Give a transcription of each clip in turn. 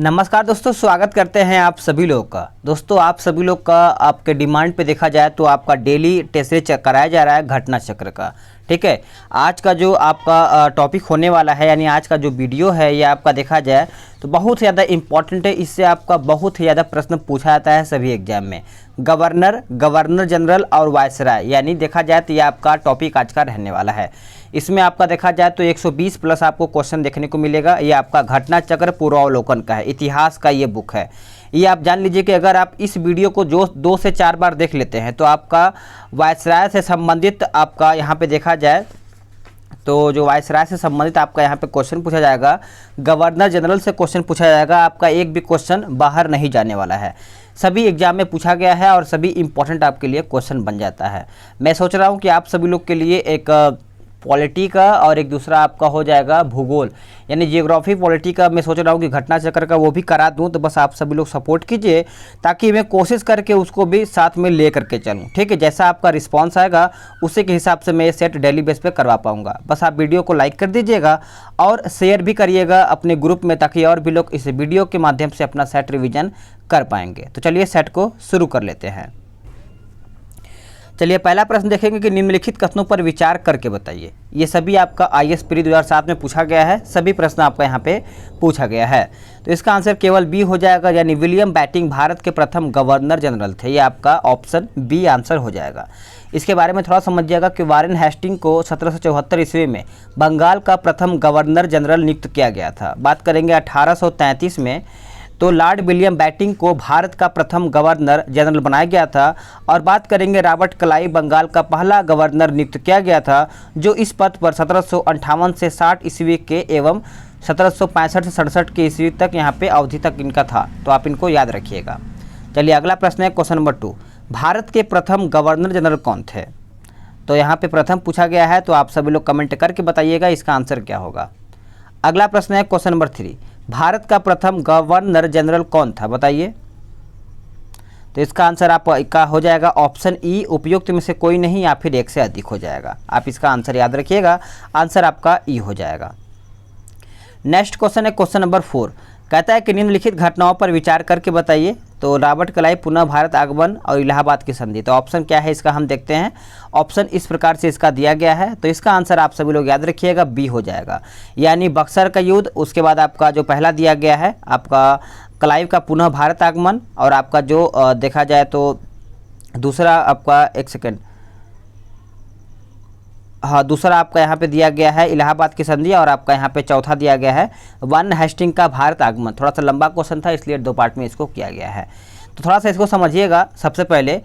नमस्कार दोस्तों, स्वागत करते हैं आप सभी लोग का। दोस्तों आप सभी लोग का आपके डिमांड पे देखा जाए तो आपका डेली टेस्ट सीरीज कराया जा रहा है घटना चक्र का। ठीक है, आज का जो आपका टॉपिक होने वाला है, यानी आज का जो वीडियो है ये आपका देखा जाए तो बहुत ही ज़्यादा इंपॉर्टेंट है। इससे आपका बहुत ही ज़्यादा प्रश्न पूछा जाता है सभी एग्जाम में। गवर्नर जनरल और वायसराय, यानी देखा जाए तो ये आपका टॉपिक आज का रहने वाला है। इसमें आपका देखा जाए तो 120 प्लस आपको क्वेश्चन देखने को मिलेगा। ये आपका घटना चक्र पूर्वावलोकन का है, इतिहास का ये बुक है। ये आप जान लीजिए कि अगर आप इस वीडियो को जो 2 से 4 बार देख लेते हैं तो आपका वायसराय से संबंधित आपका यहाँ पे देखा जाए तो जो वायसराय से संबंधित आपका यहाँ पे क्वेश्चन पूछा जाएगा, गवर्नर जनरल से क्वेश्चन पूछा जाएगा। आपका एक भी क्वेश्चन बाहर नहीं जाने वाला है, सभी एग्जाम में पूछा गया है और सभी इंपॉर्टेंट आपके लिए क्वेश्चन बन जाता है। मैं सोच रहा हूँ कि आप सभी लोग के लिए एक पॉलिटी का और एक दूसरा आपका हो जाएगा भूगोल, यानी जियोग्राफी पॉलिटी का मैं सोच रहा हूँ कि घटना चक्र का वो भी करा दूँ। तो बस आप सभी लोग सपोर्ट कीजिए ताकि मैं कोशिश करके उसको भी साथ में ले करके चलूँ। ठीक है, जैसा आपका रिस्पांस आएगा उसी के हिसाब से मैं ये सेट डेली बेस पे करवा पाऊँगा। बस आप वीडियो को लाइक कर दीजिएगा और शेयर भी करिएगा अपने ग्रुप में, ताकि और भी लोग इस वीडियो के माध्यम से अपना सेट रिविजन कर पाएंगे। तो चलिए सेट को शुरू कर लेते हैं। चलिए पहला प्रश्न देखेंगे कि निम्नलिखित कथनों पर विचार करके बताइए। ये सभी आपका IAS प्री 2007 में पूछा गया है, सभी प्रश्न आपका यहाँ पे पूछा गया है। तो इसका आंसर केवल बी हो जाएगा, यानी विलियम बैटिंग भारत के प्रथम गवर्नर जनरल थे। ये आपका ऑप्शन बी आंसर हो जाएगा। इसके बारे में थोड़ा समझिएगा कि वारेन हेस्टिंग को 1774 ईस्वी में बंगाल का प्रथम गवर्नर जनरल नियुक्त किया गया था। बात करेंगे 1833 में तो लॉर्ड विलियम बैटिंग को भारत का प्रथम गवर्नर जनरल बनाया गया था। और बात करेंगे रॉबर्ट क्लाइव बंगाल का पहला गवर्नर नियुक्त किया गया था, जो इस पद पर 1758 से 60 ईस्वी के एवं 1765 से 67 के ईस्वी तक यहाँ पे अवधि तक इनका था। तो आप इनको याद रखिएगा। चलिए अगला प्रश्न है क्वेश्चन नंबर 2, भारत के प्रथम गवर्नर जनरल कौन थे? तो यहाँ पे प्रथम पूछा गया है, तो आप सभी लोग कमेंट करके बताइएगा इसका आंसर क्या होगा। अगला प्रश्न है क्वेश्चन नंबर 3, भारत का प्रथम गवर्नर जनरल कौन था बताइए। तो इसका आंसर आपका हो जाएगा ऑप्शन ई, उपयुक्त में से कोई नहीं या फिर एक से अधिक हो जाएगा। आप इसका आंसर याद रखिएगा, आंसर आपका ई हो जाएगा। नेक्स्ट क्वेश्चन है क्वेश्चन नंबर 4, कहता है कि निम्नलिखित घटनाओं पर विचार करके बताइए। तो रॉबर्ट क्लाइव पुनः भारत आगमन और इलाहाबाद की संधि, तो ऑप्शन क्या है इसका हम देखते हैं। ऑप्शन इस प्रकार से इसका दिया गया है, तो इसका आंसर आप सभी लोग याद रखिएगा बी हो जाएगा, यानी बक्सर का युद्ध। उसके बाद आपका जो पहला दिया गया है आपका क्लाइव का पुनः भारत आगमन, और आपका जो देखा जाए तो दूसरा आपका एक सेकेंड, हाँ दूसरा आपका यहाँ पे दिया गया है इलाहाबाद की संधि, और आपका यहाँ पे चौथा दिया गया है वारेन हेस्टिंग का भारत आगमन। थोड़ा सा लंबा क्वेश्चन था इसलिए 2 पार्ट में इसको किया गया है। तो थोड़ा सा इसको समझिएगा सबसे पहले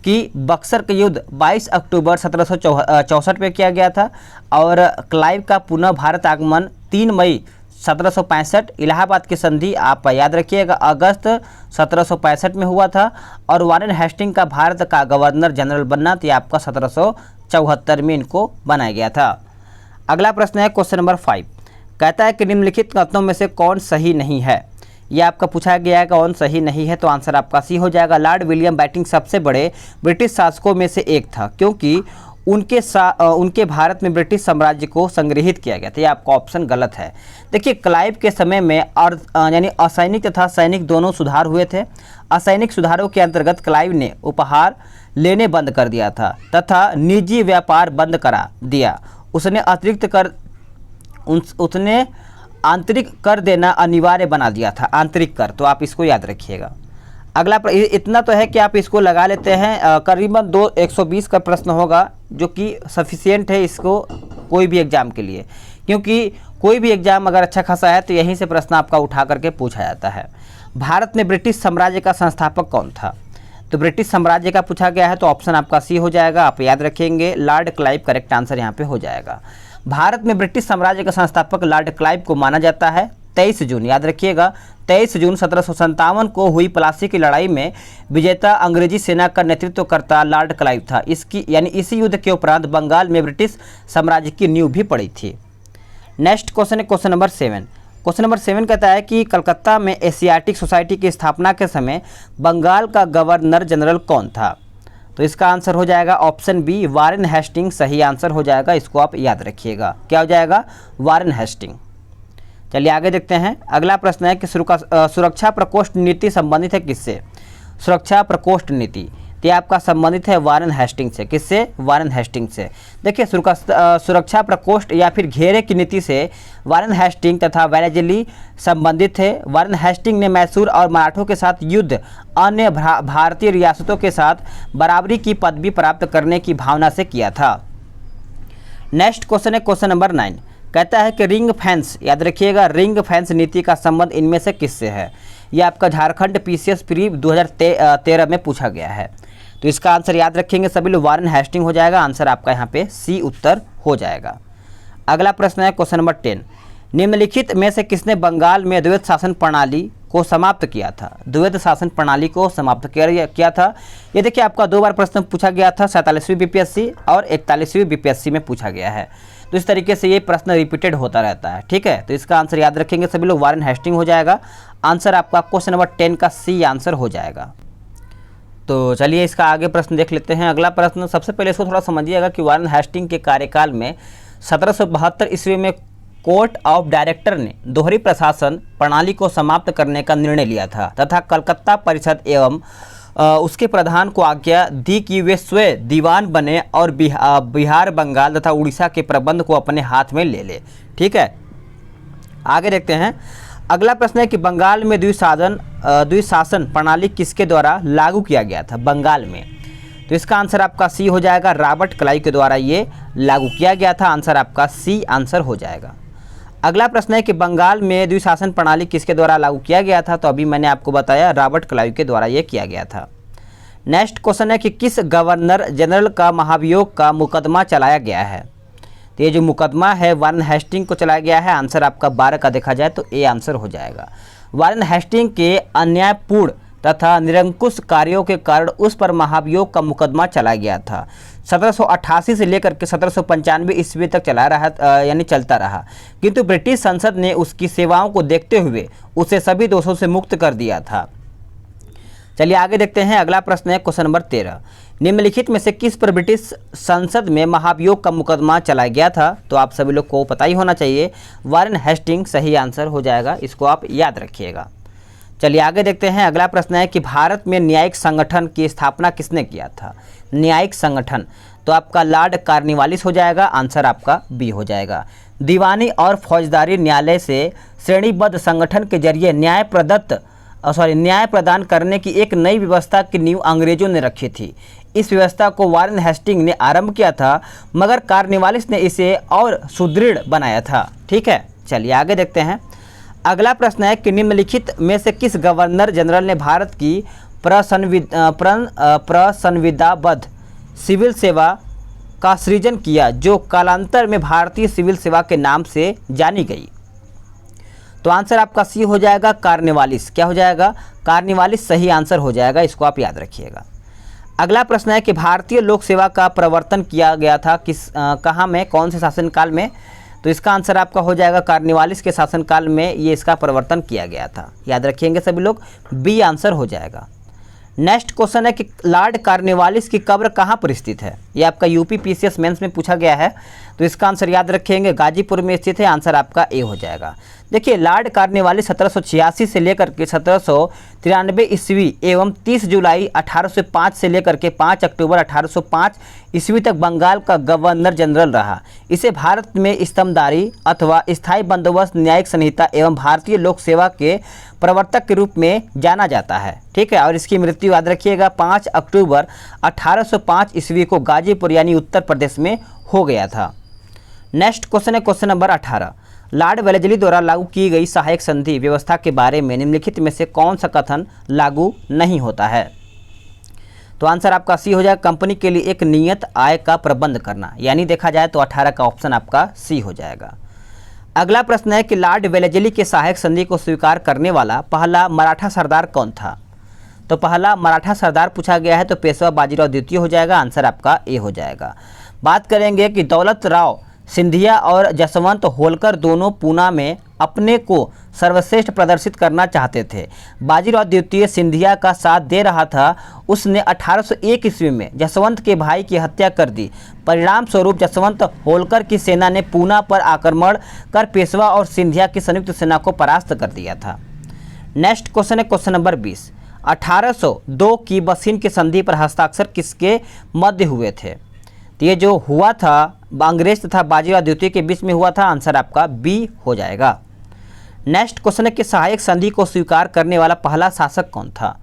कि बक्सर का युद्ध 22 अक्टूबर 1764 में किया गया था, और क्लाइव का पुनः भारत आगमन 3 मई 1765, इलाहाबाद की संधि आप याद रखिएगा अगस्त 1765 में हुआ था, और वारेन हेस्टिंग का भारत का गवर्नर जनरल बनना तो आपका 1774 में इनको बनाया गया था। अगला प्रश्न है क्वेश्चन नंबर 5, कहता है कि निम्नलिखित कथनों में से कौन सही नहीं है। यह आपका पूछा गया है कौन सही नहीं है, तो आंसर आपका सी हो जाएगा। लॉर्ड विलियम बैटिंग सबसे बड़े ब्रिटिश शासकों में से एक था, क्योंकि उनके भारत में ब्रिटिश साम्राज्य को संग्रहित किया गया था। यह आपका ऑप्शन गलत है। देखिए क्लाइव के समय में यानी असैनिक तथा सैनिक दोनों सुधार हुए थे। असैनिक सुधारों के अंतर्गत क्लाइव ने उपहार लेने बंद कर दिया था तथा निजी व्यापार बंद करा दिया। उसने आंतरिक कर देना अनिवार्य बना दिया था, आंतरिक कर। तो आप इसको याद रखिएगा। अगला इतना तो है कि आप इसको लगा लेते हैं, करीबन 120 का प्रश्न होगा, जो कि सफिशिएंट है इसको कोई भी एग्जाम के लिए, क्योंकि कोई भी एग्जाम अगर अच्छा खासा है तो यहीं से प्रश्न आपका उठा करके पूछा जाता है। भारत में ब्रिटिश साम्राज्य का संस्थापक कौन था? तो ब्रिटिश साम्राज्य का पूछा गया है, तो ऑप्शन आपका सी हो जाएगा। आप याद रखेंगे लॉर्ड क्लाइव करेक्ट आंसर यहाँ पे हो जाएगा। भारत में ब्रिटिश साम्राज्य का संस्थापक लॉर्ड क्लाइव को माना जाता है। 23 जून याद रखिएगा, 23 जून 1757 को हुई प्लासी की लड़ाई में विजेता अंग्रेजी सेना का नेतृत्व करता लॉर्ड क्लाइव था। इसी युद्ध के उपरांत बंगाल में ब्रिटिश साम्राज्य की नींव भी पड़ी थी। नेक्स्ट क्वेश्चन है क्वेश्चन नंबर 7। क्वेश्चन नंबर 7 कहता है कि कलकत्ता में एशियाटिक सोसाइटी की स्थापना के समय बंगाल का गवर्नर जनरल कौन था? तो इसका आंसर हो जाएगा ऑप्शन बी, वारेन हेस्टिंग सही आंसर हो जाएगा। इसको आप याद रखिएगा, क्या हो जाएगा? Warren Hasting. चलिए आगे देखते हैं। अगला प्रश्न है कि सुरक्षा प्रकोष्ठ नीति संबंधित है किससे? सुरक्षा प्रकोष्ठ नीति ये आपका संबंधित है वारेन हेस्टिंग्स से। किससे? वारेन हेस्टिंग्स से। देखिए सुरक्षा प्रकोष्ठ या फिर घेरे की नीति से वारेन हेस्टिंग तथा वेलेजली संबंधित है। वारेन हेस्टिंग ने मैसूर और मराठों के साथ युद्ध अन्य भारतीय रियासतों के साथ बराबरी की पदवी प्राप्त करने की भावना से किया था। नेक्स्ट क्वेश्चन है क्वेश्चन नंबर 9। कहता है कि रिंग फेंस, याद रखिएगा, रिंग फेंस नीति का संबंध इनमें से किससे है? यह आपका झारखंड पीसीएस प्री 2013 में पूछा गया है। तो इसका आंसर याद रखेंगे सभी लोग, वारेन हेस्टिंग हो जाएगा। आंसर आपका यहाँ पे सी उत्तर हो जाएगा। अगला प्रश्न है क्वेश्चन नंबर 10। निम्नलिखित में से किसने बंगाल में द्वैध शासन प्रणाली को समाप्त किया था? द्वैध शासन प्रणाली को समाप्त किया था। ये देखिए आपका 2 बार प्रश्न पूछा गया था, 47वीं बीपीएससी और 41वीं बीपीएससी में पूछा गया है। तो इस तरीके से ये प्रश्न रिपीटेड होता रहता है, ठीक है। तो इसका आंसर याद रखेंगे सभी लोग, वारेन हेस्टिंग हो जाएगा। आंसर आपका क्वेश्चन नंबर 10 का सी आंसर हो जाएगा। तो चलिए इसका आगे प्रश्न देख लेते हैं। अगला प्रश्न, सबसे पहले इसको थोड़ा समझिएगा कि वारेन हेस्टिंग के कार्यकाल में 1772 ईस्वी में कोर्ट ऑफ डायरेक्टर ने दोहरी प्रशासन प्रणाली को समाप्त करने का निर्णय लिया था तथा कलकत्ता परिषद एवं उसके प्रधान को आज्ञा दी कि वे स्वयं दीवान बने और बिहार, बंगाल तथा उड़ीसा के प्रबंध को अपने हाथ में ले ले। ठीक है, आगे देखते हैं। अगला प्रश्न है कि बंगाल में द्विशासन प्रणाली किसके द्वारा लागू किया गया था? बंगाल में। तो इसका आंसर आपका सी हो जाएगा, रॉबर्ट क्लाइव के द्वारा ये लागू किया गया था। आंसर आपका सी आंसर हो जाएगा। अगला प्रश्न है कि बंगाल में द्विशासन प्रणाली किसके द्वारा लागू किया गया था? तो अभी मैंने आपको बताया, रॉबर्ट क्लाइव के द्वारा ये किया गया था। नेक्स्ट क्वेश्चन है कि किस गवर्नर जनरल का महाभियोग का मुकदमा चलाया गया है? तो ये जो मुकदमा है वारेन हेस्टिंग को चलाया गया है। आंसर आपका 12 का देखा जाए तो ए आंसर हो जाएगा। वारेन हेस्टिंग के अन्यायपूर्ण तथा निरंकुश कार्यों के कारण उस पर महाभियोग का मुकदमा चलाया गया था। 1788 से लेकर के 1795 ईस्वी तक यानी चलता रहा, किंतु ब्रिटिश संसद ने उसकी सेवाओं को देखते हुए उसे सभी दोषों से मुक्त कर दिया था। चलिए आगे देखते हैं। अगला प्रश्न है क्वेश्चन नंबर 13। निम्नलिखित में से किस पर ब्रिटिश संसद में महाभियोग का मुकदमा चलाया गया था? तो आप सभी लोग को पता ही होना चाहिए, वारेन हेस्टिंग सही आंसर हो जाएगा। इसको आप याद रखिएगा। चलिए आगे देखते हैं। अगला प्रश्न है कि भारत में न्यायिक संगठन की स्थापना किसने किया था? न्यायिक संगठन, तो आपका लॉर्ड कॉर्नवालिस हो जाएगा। आंसर आपका बी हो जाएगा। दीवानी और फौजदारी न्यायालय से श्रेणीबद्ध संगठन के जरिए न्याय प्रदान करने की एक नई व्यवस्था की नींव अंग्रेजों ने रखी थी। इस व्यवस्था को वारेन हेस्टिंग ने आरंभ किया था, मगर कॉर्नवालिस ने इसे और सुदृढ़ बनाया था। ठीक है, चलिए आगे देखते हैं। अगला प्रश्न है कि निम्नलिखित में से किस गवर्नर जनरल ने भारत की प्रसंविधाबद्ध सिविल सेवा का सृजन किया, जो कालांतर में भारतीय सिविल सेवा के नाम से जानी गई? तो आंसर आपका सी हो जाएगा, कॉर्नवालिस। क्या हो जाएगा? कॉर्नवालिस सही आंसर हो जाएगा। इसको आप याद रखिएगा। अगला प्रश्न है कि भारतीय लोक सेवा का प्रवर्तन किया गया था कहाँ में, कौन से शासनकाल में? तो इसका आंसर आपका हो जाएगा, कॉर्नवालिस के शासनकाल में ये इसका प्रवर्तन किया गया था। याद रखिएंगे सभी लोग, बी आंसर हो जाएगा। नेक्स्ट क्वेश्चन है कि लॉर्ड कॉर्नवालिस की कब्र कहाँ पर स्थित है? ये आपका यूपी पीसीएस मेंस में पूछा गया है। तो इसका आंसर याद रखेंगे, गाजीपुर में स्थित है। आंसर आपका ए हो जाएगा। देखिए, लॉर्ड कॉर्नवालिस 1786 से लेकर के 1793 ईस्वी एवं 30 जुलाई 1805 से लेकर के 5 अक्टूबर 1805 ईस्वी तक बंगाल का गवर्नर जनरल रहा। इसे भारत में स्तंभदारी अथवा स्थायी बंदोबस्त न्यायिक संहिता एवं भारतीय लोक सेवा के प्रवर्तक के रूप में जाना जाता है। ठीक है, और इसकी मृत्यु याद रखिएगा 5 अक्टूबर 1805 ईस्वी को गाजीपुर यानी उत्तर प्रदेश में हो गया था। नेक्स्ट क्वेश्चन है क्वेश्चन नंबर 18। लॉर्ड वेलेजली द्वारा लागू की गई सहायक संधि व्यवस्था के बारे में निम्नलिखित में से कौन सा कथन लागू नहीं होता है? तो आंसर आपका सी हो जाएगा, कंपनी के लिए एक नियत आय का प्रबंध करना। यानी देखा जाए तो 18 का ऑप्शन आपका सी हो जाएगा। अगला प्रश्न है कि लॉर्ड वेलेजली के सहायक संधि को स्वीकार करने वाला पहला मराठा सरदार कौन था? तो पहला मराठा सरदार पूछा गया है, तो पेशवा बाजीराव द्वितीय हो जाएगा। आंसर आपका ए हो जाएगा। बात करेंगे कि दौलत राव सिंधिया और जसवंत होलकर दोनों पूना में अपने को सर्वश्रेष्ठ प्रदर्शित करना चाहते थे। बाजीराव द्वितीय सिंधिया का साथ दे रहा था। उसने 1801 ईस्वी में जसवंत के भाई की हत्या कर दी। परिणाम स्वरूप जसवंत होलकर की सेना ने पूना पर आक्रमण कर पेशवा और सिंधिया की संयुक्त सेना को परास्त कर दिया था। नेक्स्ट क्वेश्चन है क्वेश्चन नंबर 20। 1802 की बसीन की संधि पर हस्ताक्षर किसके मध्य हुए थे? तो ये जो हुआ था अंग्रेज तथा बाजीराव द्वितीय के बीच में हुआ था। आंसर आपका बी हो जाएगा। नेक्स्ट क्वेश्चन है कि सहायक संधि को स्वीकार करने वाला पहला शासक कौन था?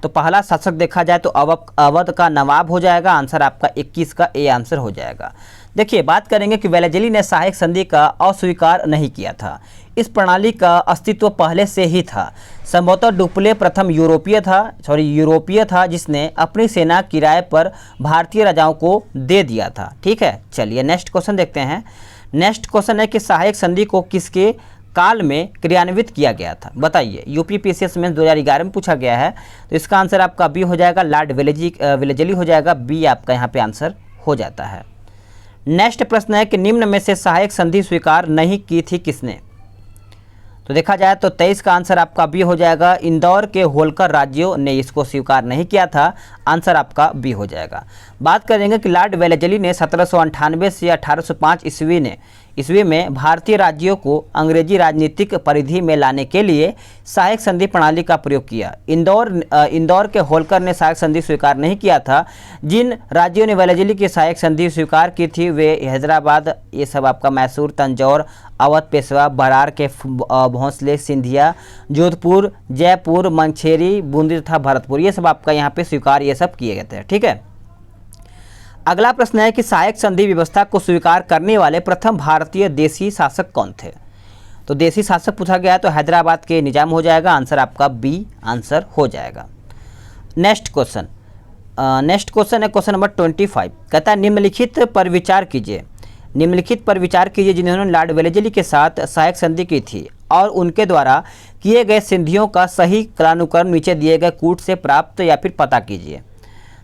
तो पहला शासक देखा जाए तो अवध का नवाब हो जाएगा। आंसर आपका 21 का ए आंसर हो जाएगा। देखिए बात करेंगे कि वेलेजली ने सहायक संधि का अस्वीकार नहीं किया था। इस प्रणाली का अस्तित्व पहले से ही था। संभवतः डुप्ले प्रथम यूरोपीय था जिसने अपनी सेना किराए पर भारतीय राजाओं को दे दिया था। ठीक है, चलिए नेक्स्ट क्वेश्चन देखते हैं। नेक्स्ट क्वेश्चन है कि सहायक संधि को किसके काल में क्रियान्वित किया गया था? बताइए। यूपीपीसीएस में 2011 में पूछा गया है। तो इसका आंसर आपका बी हो जाएगा, लॉर्ड वेलेजली हो जाएगा। बी आपका यहाँ पे आंसर हो जाता है। नेक्स्ट प्रश्न है कि निम्न में से सहायक संधि स्वीकार नहीं की थी किसने? तो देखा जाए तो 23 का आंसर आपका बी हो जाएगा। इंदौर के होलकर राज्यों ने इसको स्वीकार नहीं किया था। आंसर आपका बी हो जाएगा। बात करेंगे कि लॉर्ड वेलेजली ने 1798 से 1805 ईस्वी में भारतीय राज्यों को अंग्रेजी राजनीतिक परिधि में लाने के लिए सहायक संधि प्रणाली का प्रयोग किया। इंदौर के होलकर ने सहायक संधि स्वीकार नहीं किया था। जिन राज्यों ने वेलेजली की सहायक संधि स्वीकार की थी वे हैदराबाद, ये सब आपका मैसूर, तंजौर, अवध, पेशवा, बरार के भोंसले, सिंधिया, जोधपुर, जयपुर, मंछेरी, बूंदी तथा भरतपुर, ये सब आपका यहाँ पे स्वीकार ये सब किए गए थे। ठीक है, अगला प्रश्न है कि सहायक संधि व्यवस्था को स्वीकार करने वाले प्रथम भारतीय देशी शासक कौन थे? तो देशी शासक पूछा गया है तो हैदराबाद के निजाम हो जाएगा। आंसर आपका बी आंसर हो जाएगा। नेक्स्ट क्वेश्चन है क्वेश्चन नंबर 25। कहता है निम्नलिखित पर विचार कीजिए। निम्नलिखित पर विचार कीजिए जिन्होंने लॉर्ड वेलेजली के साथ सहायक संधि की थी और उनके द्वारा किए गए संधियों का सही कालानुक्रम नीचे दिए गए कूट से प्राप्त या फिर पता कीजिए।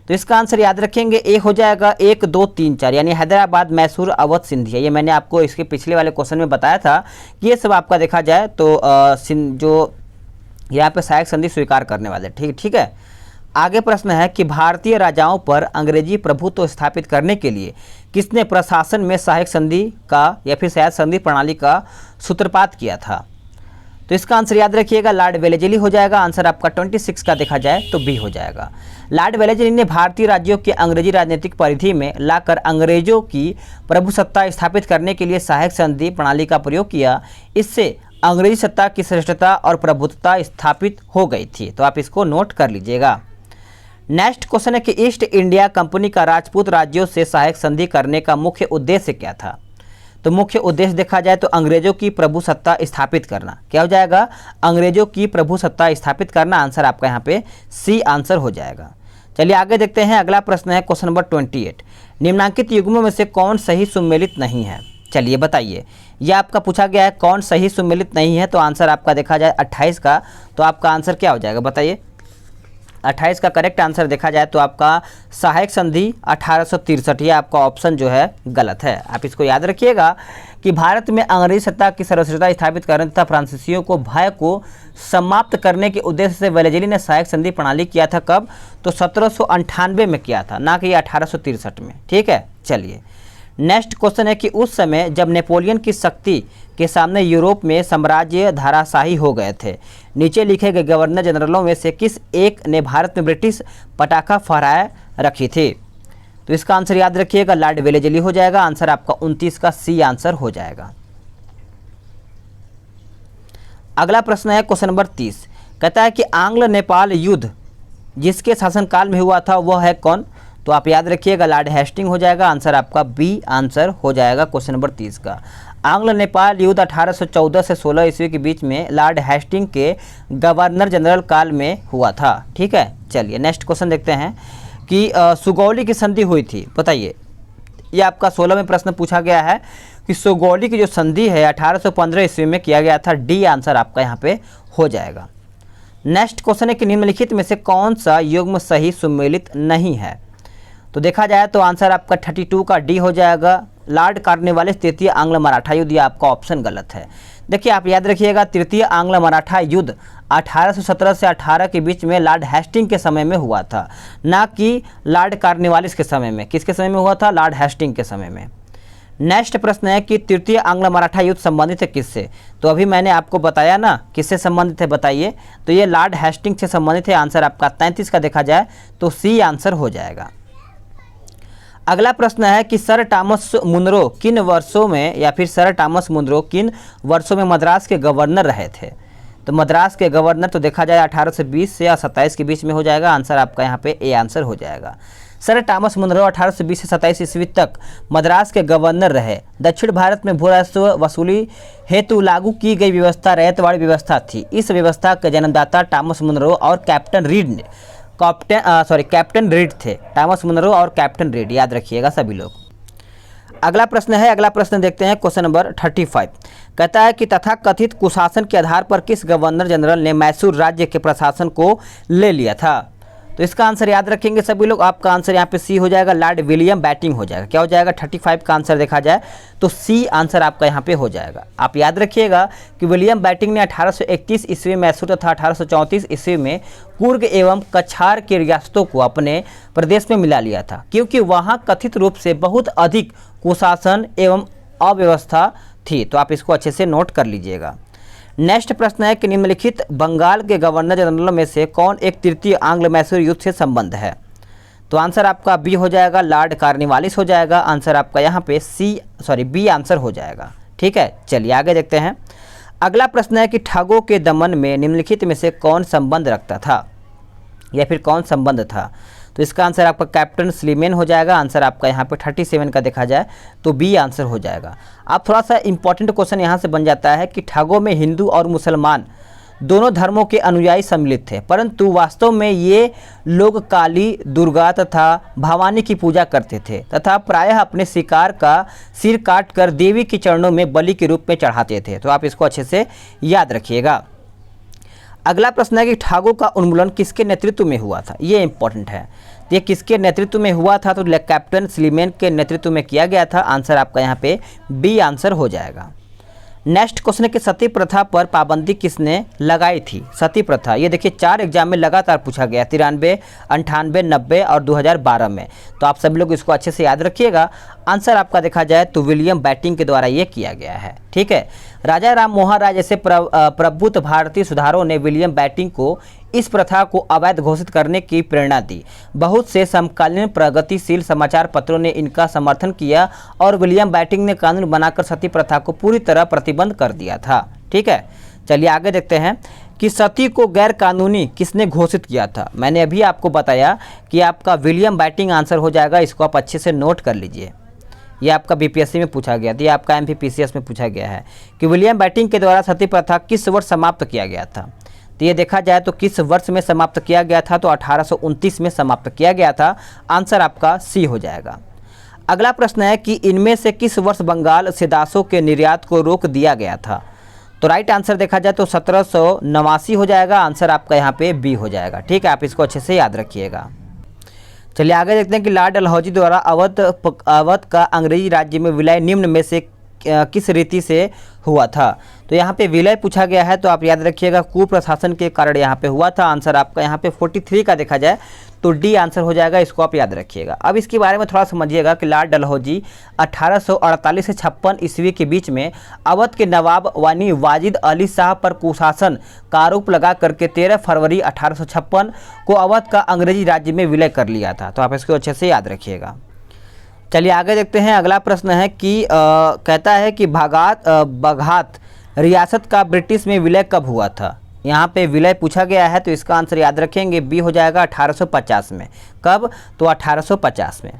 तो इसका आंसर याद रखेंगे, ए हो जाएगा 1, 2, 3, 4, यानी हैदराबाद, मैसूर, अवध, सिंधिया। ये मैंने आपको इसके पिछले वाले क्वेश्चन में बताया था कि ये सब आपका देखा जाए तो जो यहाँ पे सहायक संधि स्वीकार करने वाले। ठीक है। आगे प्रश्न है कि भारतीय राजाओं पर अंग्रेजी प्रभुत्व स्थापित करने के लिए किसने प्रशासन में सहायक संधि का या फिर सहायक संधि प्रणाली का सूत्रपात किया था? तो इसका आंसर याद रखिएगा, लॉर्ड वेलेजली हो जाएगा। आंसर आपका 26 का देखा जाए तो बी हो जाएगा। लॉर्ड वेलेजली ने भारतीय राज्यों के अंग्रेजी राजनीतिक परिधि में लाकर अंग्रेजों की प्रभुसत्ता स्थापित करने के लिए सहायक संधि प्रणाली का प्रयोग किया। इससे अंग्रेजी सत्ता की श्रेष्ठता और प्रभुत्वता स्थापित हो गई थी। तो आप इसको नोट कर लीजिएगा। नेक्स्ट क्वेश्चन है कि ईस्ट इंडिया कंपनी का राजपूत राज्यों से सहायक संधि करने का मुख्य उद्देश्य क्या था? तो मुख्य उद्देश्य देखा जाए तो अंग्रेजों की प्रभुसत्ता स्थापित करना। क्या हो जाएगा? अंग्रेजों की प्रभुसत्ता स्थापित करना। आंसर आपका यहाँ पे सी आंसर हो जाएगा। चलिए आगे देखते हैं। अगला प्रश्न है क्वेश्चन नंबर 28। निम्नांकित युग्मों में से कौन सही सुमेलित नहीं है? चलिए बताइए। यह आपका पूछा गया है कौन सही सुमेलित नहीं है। तो आंसर आपका देखा जाए 28 का। तो आपका आंसर क्या हो जाएगा बताइए? 28 का करेक्ट आंसर देखा जाए तो आपका सहायक संधि 1863, ये आपका ऑप्शन जो है गलत है। आप इसको याद रखिएगा कि भारत में अंग्रेजी सत्ता की सर्वश्रेष्ठता स्थापित करने तथा फ्रांसीसियों को भय को समाप्त करने के उद्देश्य से वेलेजली ने सहायक संधि प्रणाली किया था। कब? तो 1798 में किया था, ना कि 1863 में। ठीक है, चलिए नेक्स्ट क्वेश्चन है कि उस समय जब नेपोलियन की शक्ति के सामने यूरोप में साम्राज्य धाराशाही हो गए थे, नीचे लिखे गए गवर्नर जनरलों में से किस एक ने भारत में ब्रिटिश पटाखा फहराए रखी थी? तो इसका आंसर याद रखिएगा, लॉर्ड वेलेजली हो जाएगा। आंसर आपका 29 का सी आंसर हो जाएगा। अगला प्रश्न है क्वेश्चन नंबर 30। कहता है कि आंग्ल नेपाल युद्ध जिसके शासनकाल में हुआ था वह है कौन? तो आप याद रखिएगा, लॉर्ड हेस्टिंग हो जाएगा। आंसर आपका बी आंसर हो जाएगा क्वेश्चन नंबर 30 का। आंग्ल नेपाल युद्ध 1814 से 16 ईस्वी के बीच में लॉर्ड हेस्टिंग के गवर्नर जनरल काल में हुआ था। ठीक है, चलिए नेक्स्ट क्वेश्चन देखते हैं कि सुगौली की संधि हुई थी। बताइए, ये आपका 16 में प्रश्न पूछा गया है कि सुगौली की जो संधि है 1815 ईस्वी में किया गया था। डी आंसर आपका यहाँ पे हो जाएगा। नेक्स्ट क्वेश्चन है कि निम्नलिखित में से कौन सा युग्म सही सुमेलित नहीं है? तो देखा जाए तो आंसर आपका 32 का डी हो जाएगा। लॉर्ड कॉर्नवालिस तृतीय आंग्ल मराठा युद्ध, ये आपका ऑप्शन गलत है। देखिए आप याद रखिएगा, तृतीय आंग्ल मराठा युद्ध 1817 से 18 के बीच में लॉर्ड हेस्टिंग के समय में हुआ था, ना कि लॉर्ड कॉर्नवालिस के समय में। किसके समय में हुआ था? लॉर्ड हेस्टिंग के समय में। नेक्स्ट प्रश्न है कि तृतीय आंग्ल मराठा युद्ध संबंधित है किससे? तो अभी मैंने आपको बताया ना किससे संबंधित है, बताइए। तो ये लॉर्ड हेस्टिंग से संबंधित है। आंसर आपका 33 का देखा जाए तो सी आंसर हो जाएगा। अगला प्रश्न है कि सर टॉमस मुनरो किन वर्षों में, या फिर सर टॉमस मुनरो किन वर्षों में मद्रास के गवर्नर रहे थे? तो मद्रास के गवर्नर तो देखा जाए 1820 से 27 के बीच में हो जाएगा। आंसर आपका यहाँ पे ए आंसर हो जाएगा। सर टॉमस मुनरो 1820 से 27 ईस्वी तक मद्रास के गवर्नर रहे। दक्षिण भारत में भू राजस्व वसूली हेतु लागू की गई व्यवस्था रैयतवाड़ी व्यवस्था थी। इस व्यवस्था के जन्मदाता टॉमस मुनरो और कैप्टन रीड थे। टॉमस मुनरो और कैप्टन रीड, याद रखिएगा सभी लोग। अगला प्रश्न है, अगला प्रश्न देखते हैं, क्वेश्चन नंबर 35। कहता है कि तथाकथित कुशासन के आधार पर किस गवर्नर जनरल ने मैसूर राज्य के प्रशासन को ले लिया था? तो इसका आंसर याद रखेंगे सभी लोग। आपका आंसर यहाँ पे सी हो जाएगा, लॉर्ड विलियम बैटिंग हो जाएगा। क्या हो जाएगा? 35 का आंसर देखा जाए तो सी आंसर आपका यहाँ पे हो जाएगा। आप याद रखिएगा कि विलियम बैटिंग ने 1831 ईस्वी में मैसूर तथा 1834 ईस्वी में कुर्ग एवं कछार की रियासतों को अपने प्रदेश में मिला लिया था, क्योंकि वहाँ कथित रूप से बहुत अधिक कुशासन एवं अव्यवस्था थी। तो आप इसको अच्छे से नोट कर लीजिएगा। नेक्स्ट प्रश्न है कि निम्नलिखित बंगाल के गवर्नर जनरल में से कौन एक तृतीय आंग्ल मैसूर युद्ध से संबंध है? तो आंसर आपका बी हो जाएगा, लॉर्ड कॉर्नवालिस हो जाएगा। आंसर आपका यहाँ पे बी आंसर हो जाएगा। ठीक है, चलिए आगे देखते हैं। अगला प्रश्न है कि ठगों के दमन में निम्नलिखित में से कौन संबंध रखता था, या फिर कौन संबंध था? तो इसका आंसर आपका कैप्टन स्लीमेन हो जाएगा। आंसर आपका यहाँ पे 37 का देखा जाए तो बी आंसर हो जाएगा। अब थोड़ा सा इंपॉर्टेंट क्वेश्चन यहाँ से बन जाता है कि ठगों में हिंदू और मुसलमान दोनों धर्मों के अनुयायी सम्मिलित थे, परंतु वास्तव में ये लोग काली, दुर्गा तथा भवानी की पूजा करते थे तथा प्रायः अपने शिकार का सिर काट कर देवी के चरणों में बलि के रूप में चढ़ाते थे। तो आप इसको अच्छे से याद रखिएगा। अगला प्रश्न है कि ठगों का उन्मूलन किसके नेतृत्व में हुआ था? ये इंपॉर्टेंट है। ये किसके नेतृत्व में हुआ था? तो कैप्टन स्लीमेन के नेतृत्व में किया गया था। आंसर आपका यहाँ पे बी आंसर हो जाएगा। नेक्स्ट क्वेश्चन है कि सती प्रथा पर पाबंदी किसने लगाई थी? सती प्रथा, ये देखिए 4 एग्जाम में लगातार पूछा गया, 93, 98, 90 और 2012 में। तो आप सभी लोग इसको अच्छे से याद रखिएगा। आंसर आपका देखा जाए तो विलियम बैटिंग के द्वारा ये किया गया है। ठीक है, राजा राम मोहन राय जैसे प्रबुद्ध भारतीय सुधारों ने विलियम बैटिंग को इस प्रथा को अवैध घोषित करने की प्रेरणा दी। बहुत से समकालीन प्रगतिशील समाचार पत्रों ने इनका समर्थन किया और विलियम बैटिंग ने कानून बनाकर सती प्रथा को पूरी तरह प्रतिबंध कर दिया था। ठीक है, चलिए आगे देखते हैं कि सती को गैर कानूनी किसने घोषित किया था? मैंने अभी आपको बताया कि आपका विलियम बैटिंग आंसर हो जाएगा। इसको आप अच्छे से नोट कर लीजिए। ये आपका बीपीएससी में पूछा गया था, ये आपका एमपीपीसीएस में पूछा गया है कि विलियम बैटिंग के द्वारा सती प्रथा किस वर्ष समाप्त किया गया था? तो ये देखा जाए तो किस वर्ष में समाप्त किया गया था? तो 1829 में समाप्त किया गया था। आंसर आपका सी हो जाएगा। अगला प्रश्न है कि इनमें से किस वर्ष बंगाल से दासों के निर्यात को रोक दिया गया था? तो राइट आंसर देखा जाए तो 1789 हो जाएगा। आंसर आपका यहाँ पे बी हो जाएगा। ठीक है, आप इसको अच्छे से याद रखिएगा। चलिए आगे देखते हैं कि लॉर्ड डलहौजी द्वारा अवध का अंग्रेजी राज्य में विलय निम्न में से किस रीति से हुआ था? तो यहाँ पे विलय पूछा गया है, तो आप याद रखिएगा कुप्रशासन के कारण यहाँ पे हुआ था। आंसर आपका यहाँ पे 43 का देखा जाए तो डी आंसर हो जाएगा। इसको आप याद रखिएगा। अब इसके बारे में थोड़ा समझिएगा कि लॉर्ड डलहौजी 1848 से 56 ईस्वी के बीच में अवध के नवाब वानी वाजिद अली शाह पर कुशासन का आरोप लगा करके 13 फरवरी 1856 को अवध का अंग्रेजी राज्य में विलय कर लिया था। तो आप इसको अच्छे से याद रखिएगा। चलिए आगे देखते हैं। अगला प्रश्न है कि कहता है कि बघात रियासत का ब्रिटिश में विलय कब हुआ था? यहाँ पे विलय पूछा गया है, तो इसका आंसर याद रखेंगे बी हो जाएगा 1850 में। कब? तो 1850 में।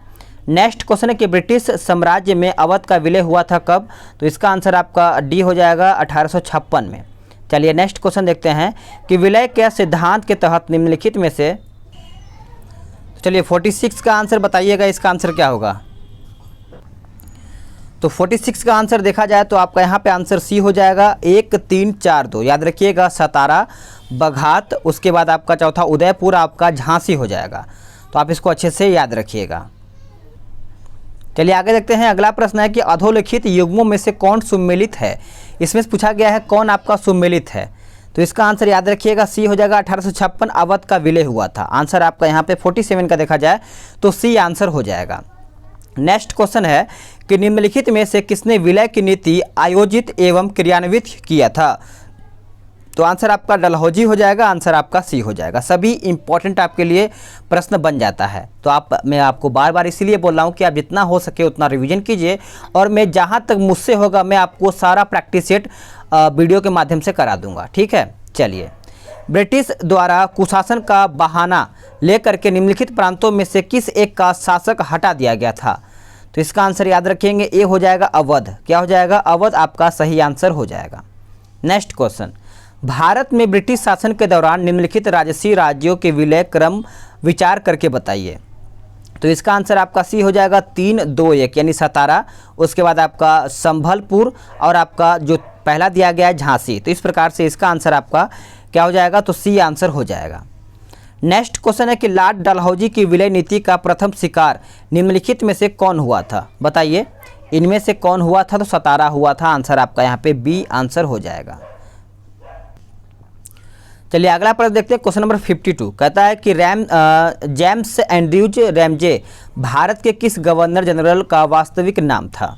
नेक्स्ट क्वेश्चन है कि ब्रिटिश साम्राज्य में अवध का विलय हुआ था कब? तो इसका आंसर आपका डी हो जाएगा 1856 में। चलिए नेक्स्ट क्वेश्चन देखते हैं कि विलय के सिद्धांत के तहत निम्नलिखित में से, चलिए 46 का आंसर बताइएगा। इसका आंसर क्या होगा? तो 46 का आंसर देखा जाए तो आपका यहाँ पे आंसर सी हो जाएगा 1, 3, 4, 2। याद रखिएगा, सतारा, बघात, उसके बाद आपका चौथा उदयपुर, आपका झांसी हो जाएगा। तो आप इसको अच्छे से याद रखिएगा। चलिए आगे देखते हैं। अगला प्रश्न है कि अधोलिखित युग्मों में से कौन सुमेलित है। इसमें पूछा गया है कौन आपका सुमेलित है। तो इसका आंसर याद रखिएगा, सी हो जाएगा। 1856 अवध का विलय हुआ था। आंसर आपका यहाँ पे 47 का देखा जाए तो सी आंसर हो जाएगा। नेक्स्ट क्वेश्चन है कि निम्नलिखित में से किसने विलय की नीति आयोजित एवं क्रियान्वित किया था। तो आंसर आपका डलहौजी हो जाएगा। आंसर आपका सी हो जाएगा। सभी इंपॉर्टेंट आपके लिए प्रश्न बन जाता है। तो मैं आपको बार बार इसीलिए बोल रहा हूँ कि आप जितना हो सके उतना रिवीजन कीजिए, और मैं जहाँ तक मुझसे होगा मैं आपको सारा प्रैक्टिस सेट वीडियो के माध्यम से करा दूंगा। ठीक है, चलिए। ब्रिटिश द्वारा कुशासन का बहाना लेकर के निम्नलिखित प्रांतों में से किस एक का शासक हटा दिया गया था। तो इसका आंसर याद रखेंगे, ए हो जाएगा अवध। क्या हो जाएगा? अवध आपका सही आंसर हो जाएगा। नेक्स्ट क्वेश्चन, भारत में ब्रिटिश शासन के दौरान निम्नलिखित राजसी राज्यों के विलय क्रम विचार करके बताइए। तो इसका आंसर आपका सी हो जाएगा। 3, 2, 1 यानी सतारा, उसके बाद आपका संभलपुर, और आपका जो पहला दिया गया है झांसी। तो इस प्रकार से इसका आंसर आपका क्या हो जाएगा? तो सी आंसर हो जाएगा। नेक्स्ट क्वेश्चन है कि लॉर्ड डलहौजी की विलय नीति का प्रथम शिकार निम्नलिखित में से कौन हुआ था। बताइए इनमें से कौन हुआ था। तो सतारा हुआ था। आंसर आपका यहाँ पे बी आंसर हो जाएगा। चलिए अगला प्रश्न देखते हैं। क्वेश्चन नंबर 52 कहता है कि जेम्स एंड्रयूज रैमजे भारत के किस गवर्नर जनरल का वास्तविक नाम था।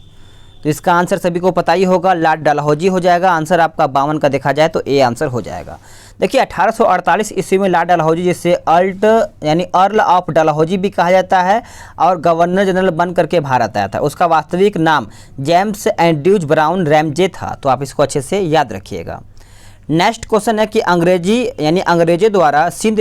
तो इसका आंसर सभी को पता ही होगा, लॉर्ड डलहौजी हो जाएगा। आंसर आपका 52 का देखा जाए तो ए आंसर हो जाएगा। देखिए 1848 ईस्वी में लॉर्ड डलहौजी, जिसे अर्ल ऑफ डलहौजी भी कहा जाता है, और गवर्नर जनरल बन करके भारत आया था। उसका वास्तविक नाम जेम्स एंड्रयूज ब्राउन रैमजे था। तो आप इसको अच्छे से याद रखिएगा। नेक्स्ट क्वेश्चन है कि अंग्रेजों द्वारा सिंध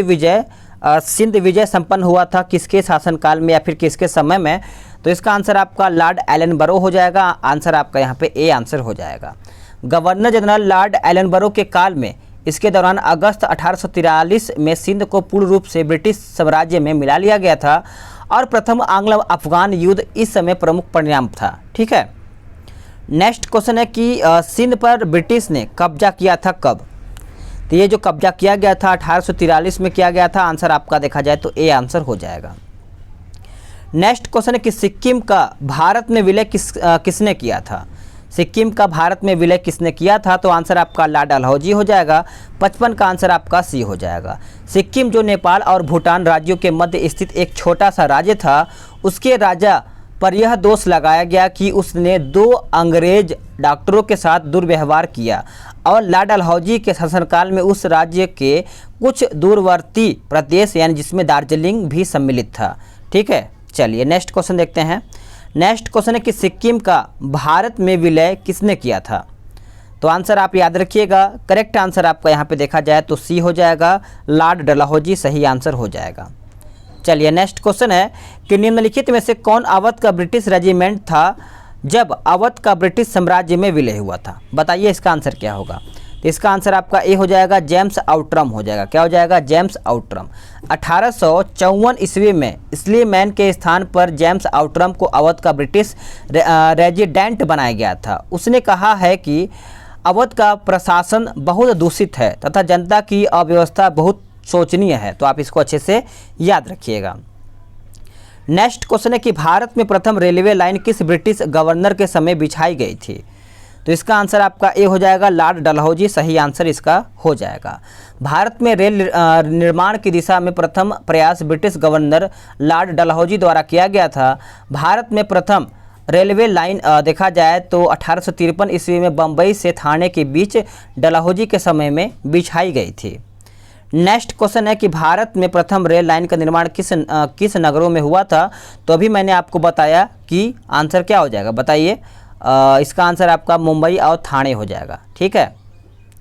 विजय संपन्न हुआ था किसके शासनकाल में या फिर किसके समय में। तो इसका आंसर आपका लॉर्ड एलनबरो हो जाएगा। आंसर आपका यहाँ पे ए आंसर हो जाएगा। गवर्नर जनरल लॉर्ड एलनबरो के काल में, इसके दौरान अगस्त 1843 में सिंध को पूर्ण रूप से ब्रिटिश साम्राज्य में मिला लिया गया था, और प्रथम आंग्ल अफगान युद्ध इस समय प्रमुख परिणाम था। ठीक है। नेक्स्ट क्वेश्चन है कि सिंध पर ब्रिटिश ने कब्जा किया था कब। तो ये जो कब्जा किया गया था 1843 में किया गया था। आंसर आपका देखा जाए तो ए आंसर हो जाएगा। नेक्स्ट क्वेश्चन है कि सिक्किम का भारत में विलय किसने किया था। सिक्किम का भारत में विलय किसने किया था। तो आंसर आपका लॉर्ड डलहौजी हो जाएगा। 55 का आंसर आपका सी हो जाएगा। सिक्किम जो नेपाल और भूटान राज्यों के मध्य स्थित एक छोटा सा राज्य था, उसके राजा पर यह दोष लगाया गया कि उसने 2 अंग्रेज डॉक्टरों के साथ दुर्व्यवहार किया, और लॉर्ड डलहौजी के शासनकाल में उस राज्य के कुछ दूरवर्ती प्रदेश यानी जिसमें दार्जिलिंग भी सम्मिलित था। ठीक है, चलिए नेक्स्ट क्वेश्चन देखते हैं। नेक्स्ट क्वेश्चन है कि सिक्किम का भारत में विलय किसने किया था। तो आंसर आप याद रखिएगा। करेक्ट आंसर आपका यहाँ पे देखा जाए तो सी हो जाएगा। लॉर्ड डलहौजी सही आंसर हो जाएगा। चलिए नेक्स्ट क्वेश्चन है कि निम्नलिखित में से कौन अवध का ब्रिटिश रेजिमेंट था जब अवध का ब्रिटिश साम्राज्य में विलय हुआ था। बताइए इसका आंसर क्या होगा। तो इसका आंसर आपका ए हो जाएगा। जेम्स आउट्रम हो जाएगा। क्या हो जाएगा? James Outram. 1854 ईस्वी में स्लीमैन के स्थान पर जेम्स आउट्रम को अवध का ब्रिटिश रेजिडेंट बनाया गया था। उसने कहा है कि अवध का प्रशासन बहुत दूषित है तथा जनता की अव्यवस्था बहुत सोचनीय है। तो आप इसको अच्छे से याद रखिएगा। नेक्स्ट क्वेश्चन है कि भारत में प्रथम रेलवे लाइन किस ब्रिटिश गवर्नर के समय बिछाई गई थी। तो इसका आंसर आपका ए हो जाएगा। लॉर्ड डलहौजी सही आंसर इसका हो जाएगा। भारत में रेल निर्माण की दिशा में प्रथम प्रयास ब्रिटिश गवर्नर लॉर्ड डलहौजी द्वारा किया गया था। भारत में प्रथम रेलवे लाइन देखा जाए तो 1853 ईस्वी में बम्बई से थाने के बीच डलहौजी के समय में बिछाई गई थी। नेक्स्ट क्वेश्चन है कि भारत में प्रथम रेल लाइन का निर्माण किस नगरों में हुआ था। तो अभी मैंने आपको बताया कि आंसर क्या हो जाएगा। बताइए इसका आंसर आपका मुंबई और थाने हो जाएगा। ठीक है,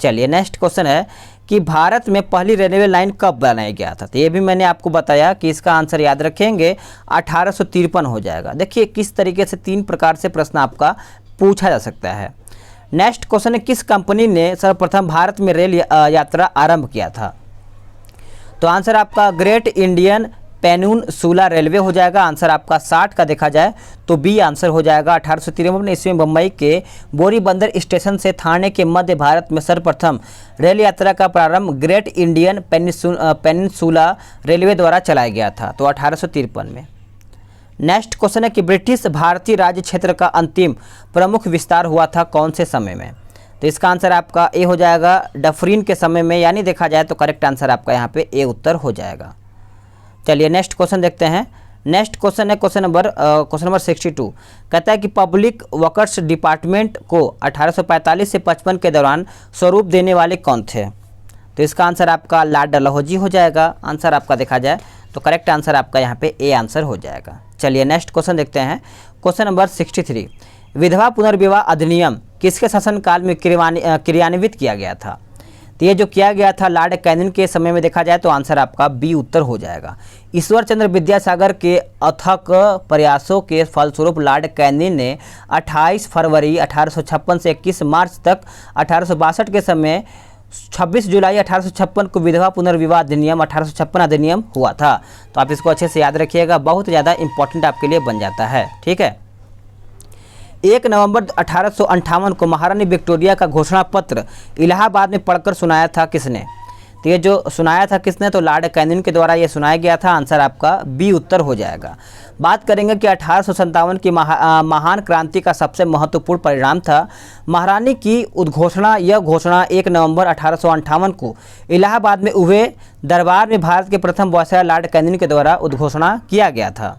चलिए नेक्स्ट क्वेश्चन है कि भारत में पहली रेलवे लाइन कब बनाया गया था। तो ये भी मैंने आपको बताया कि इसका आंसर याद रखेंगे 1853 हो जाएगा। देखिए किस तरीके से 3 प्रकार से प्रश्न आपका पूछा जा सकता है। नेक्स्ट क्वेश्चन है किस कंपनी ने सर्वप्रथम भारत में रेल यात्रा आरंभ किया था। तो आंसर आपका ग्रेट इंडियन पेनिनसुला रेलवे हो जाएगा। आंसर आपका 60 का देखा जाए तो बी आंसर हो जाएगा। 1853 ईस्वी में बम्बई के बोरीबंदर स्टेशन से थाने के मध्य भारत में सर्वप्रथम रेल यात्रा का प्रारंभ ग्रेट इंडियन पेनिनसुला रेलवे द्वारा चलाया गया था। तो 1853 में। नेक्स्ट क्वेश्चन है कि ब्रिटिश भारतीय राज्य क्षेत्र का अंतिम प्रमुख विस्तार हुआ था कौन से समय में? तो इसका आंसर आपका ए हो जाएगा, डफरिन के समय में, यानी देखा जाए तो करेक्ट आंसर आपका यहाँ पे ए उत्तर हो जाएगा। चलिए नेक्स्ट क्वेश्चन देखते हैं। नेक्स्ट क्वेश्चन है क्वेश्चन नंबर 62। कहता है कि पब्लिक वर्क्स डिपार्टमेंट को 1845 से 55 के दौरान स्वरूप देने वाले कौन थे? तो इसका आंसर आपका लॉर्ड डलहौजी हो जाएगा। आंसर आपका देखा जाए तो करेक्ट आंसर आपका यहाँ पे ए आंसर हो जाएगा। चलिए नेक्स्ट क्वेश्चन देखते हैं। Question number 63। विधवा पुनर्विवाह अधिनियम किसके शासनकाल में क्रियान्वित किया गया था? तो ये जो किया गया था लॉर्ड कैनिंग के समय में देखा जाए तो आंसर आपका बी उत्तर हो जाएगा। ईश्वर चंद्र विद्यासागर के अथक प्रयासों के फलस्वरूप लॉर्ड कैनिंग ने 28 फरवरी 1856 से 21 मार्च तक 1862 के समय 26 जुलाई 1856 को विधवा पुनर्विवाह अधिनियम 1856 अधिनियम हुआ था। तो आप इसको अच्छे से याद रखिएगा, बहुत ज़्यादा इंपॉर्टेंट आपके लिए बन जाता है। ठीक है। 1 नवंबर 1858 को महारानी विक्टोरिया का घोषणा पत्र इलाहाबाद में पढ़कर सुनाया था किसने? तो ये जो सुनाया था किसने? तो लॉर्ड कैनिंग के द्वारा ये सुनाया गया था। आंसर आपका बी उत्तर हो जाएगा। बात करेंगे कि 1857 की महान क्रांति का सबसे महत्वपूर्ण परिणाम था महारानी की उद्घोषणा। यह घोषणा 1 नवंबर 1858 को इलाहाबाद में हुए दरबार में भारत के प्रथम वायसराय लॉर्ड कैनिंग के द्वारा उद्घोषणा किया गया था।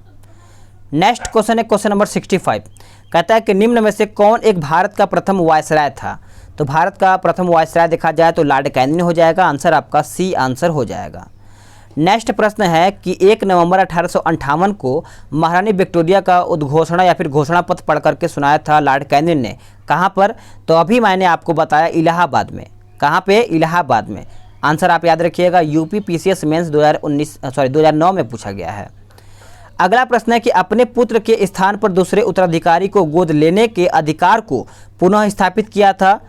नेक्स्ट क्वेश्चन है क्वेश्चन नंबर 65। कहता है कि निम्न में से कौन एक भारत का प्रथम वायसराय था? तो भारत का प्रथम वायसराय देखा जाए तो लॉर्ड कैनिंग हो जाएगा। आंसर आपका सी आंसर हो जाएगा। नेक्स्ट प्रश्न है कि 1 नवंबर 1858 को महारानी विक्टोरिया का उद्घोषणा या फिर घोषणा पत्र पढ़ करके सुनाया था लॉर्ड कैनिंग ने, कहाँ पर? तो अभी मैंने आपको बताया इलाहाबाद में। कहाँ पे? इलाहाबाद में। आंसर आप याद रखिएगा, यूपी PCS मेंस 2009 में पूछा गया है। अगला प्रश्न है कि अपने पुत्र के स्थान पर दूसरे उत्तराधिकारी को गोद लेने के अधिकार को पुनः स्थापित किया था।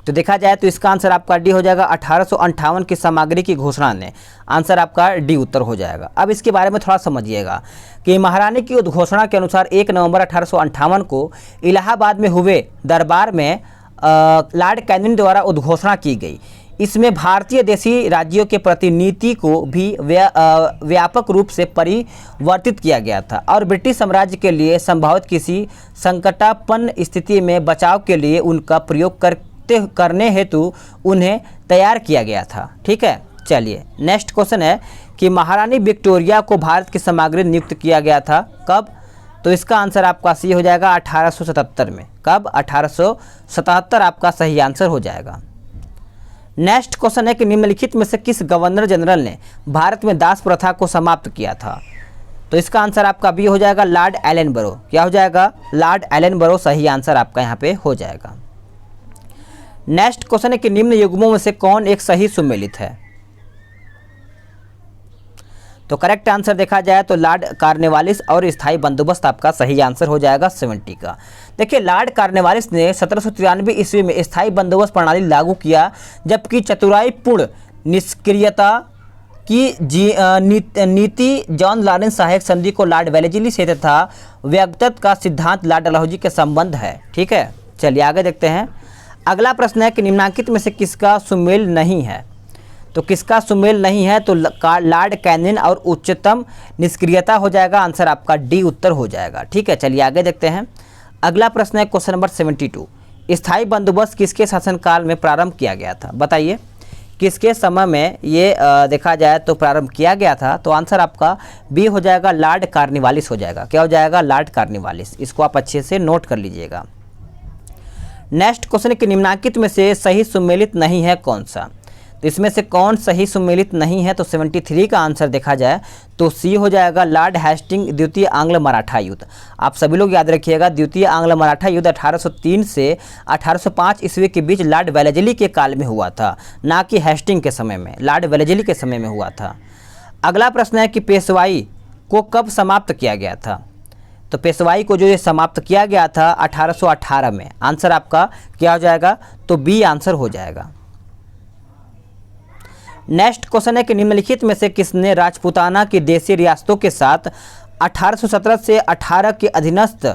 तो देखा जाए तो इसका आंसर आपका डी हो जाएगा, 1858 की सामग्री की घोषणा ने। आंसर आपका डी उत्तर हो जाएगा। अब इसके बारे में थोड़ा समझिएगा कि महारानी की उद्घोषणा के अनुसार 1 नवंबर 1858 को इलाहाबाद में हुए दरबार में लॉर्ड कैनिंग द्वारा उद्घोषणा की गई। इसमें भारतीय देशी राज्यों के प्रति नीति को भी व्यापक रूप से परिवर्तित किया गया था और ब्रिटिश साम्राज्य के लिए संभावित किसी संकटापन्न स्थिति में बचाव के लिए उनका प्रयोग करने हेतु उन्हें तैयार किया गया था। ठीक है। चलिए नेक्स्ट क्वेश्चन है कि महारानी विक्टोरिया को भारत की सामग्री नियुक्त किया गया था कब? तो इसका आंसर आपका सी हो जाएगा, 1877 में। कब? 1877 आपका सही आंसर हो जाएगा। नेक्स्ट क्वेश्चन है कि निम्नलिखित में से किस गवर्नर जनरल ने भारत में दास प्रथा को समाप्त किया था? तो इसका आंसर आपका बी हो जाएगा, लॉर्ड एलनबरो। क्या हो जाएगा? लॉर्ड एलनबरो सही आंसर आपका यहाँ पे हो जाएगा। नेक्स्ट क्वेश्चन है कि निम्न युग्मों में से कौन एक सही सुमेलित है? तो करेक्ट आंसर देखा जाए तो लॉर्ड कॉर्नवालिस और स्थायी बंदोबस्त आपका सही आंसर हो जाएगा 70 का। देखिए लॉर्ड कॉर्नवालिस ने 1793 ईस्वी में स्थायी बंदोबस्त प्रणाली लागू किया, जबकि चतुराईपूर्ण निष्क्रियता की नीति जॉन लॉरेंस सहायक संधि को लॉर्ड वेलेस्ली से तथा व्यक्तित्व का सिद्धांत लॉर्ड डलहौजी के संबंध है। ठीक है। चलिए आगे देखते हैं। अगला प्रश्न है कि निम्नलिखित में से किसका सुमेल नहीं है? तो किसका सुमेल नहीं है? तो लॉर्ड कैनिंग और उच्चतम निष्क्रियता हो जाएगा। आंसर आपका डी उत्तर हो जाएगा। ठीक है। चलिए आगे देखते हैं। अगला प्रश्न है क्वेश्चन नंबर 72। स्थायी बंदोबस्त किसके शासनकाल में प्रारंभ किया गया था? बताइए किसके समय में ये देखा जाए तो प्रारंभ किया गया था? तो आंसर आपका बी हो जाएगा, लॉर्ड कॉर्नवालिस हो जाएगा। क्या हो जाएगा? Lord Cornwallis. इसको आप अच्छे से नोट कर लीजिएगा। नेक्स्ट क्वेश्चन है कि निम्नलिखित में से सही सुमेलित नहीं है कौन सा? तो इसमें से कौन सही सुमेलित नहीं है? तो 73 का आंसर देखा जाए तो सी हो जाएगा, लॉर्ड हेस्टिंग द्वितीय आंग्ल मराठा युद्ध। आप सभी लोग याद रखिएगा, द्वितीय आंग्ल मराठा युद्ध 1803 से 1805 ईस्वी के बीच लॉर्ड वेलेस्ली के काल में हुआ था, ना कि हेस्टिंग के समय में। लॉर्ड वेलेस्ली के समय में हुआ था। अगला प्रश्न है कि पेशवाई को कब समाप्त किया गया था? तो पेशवाई को जो ये समाप्त किया गया था 1818 में। आंसर आपका क्या हो जाएगा? तो बी आंसर हो जाएगा। नेक्स्ट क्वेश्चन है कि निम्नलिखित में से किसने राजपूताना की देशी रियासतों के साथ 1817 से 18 के अधीनस्थ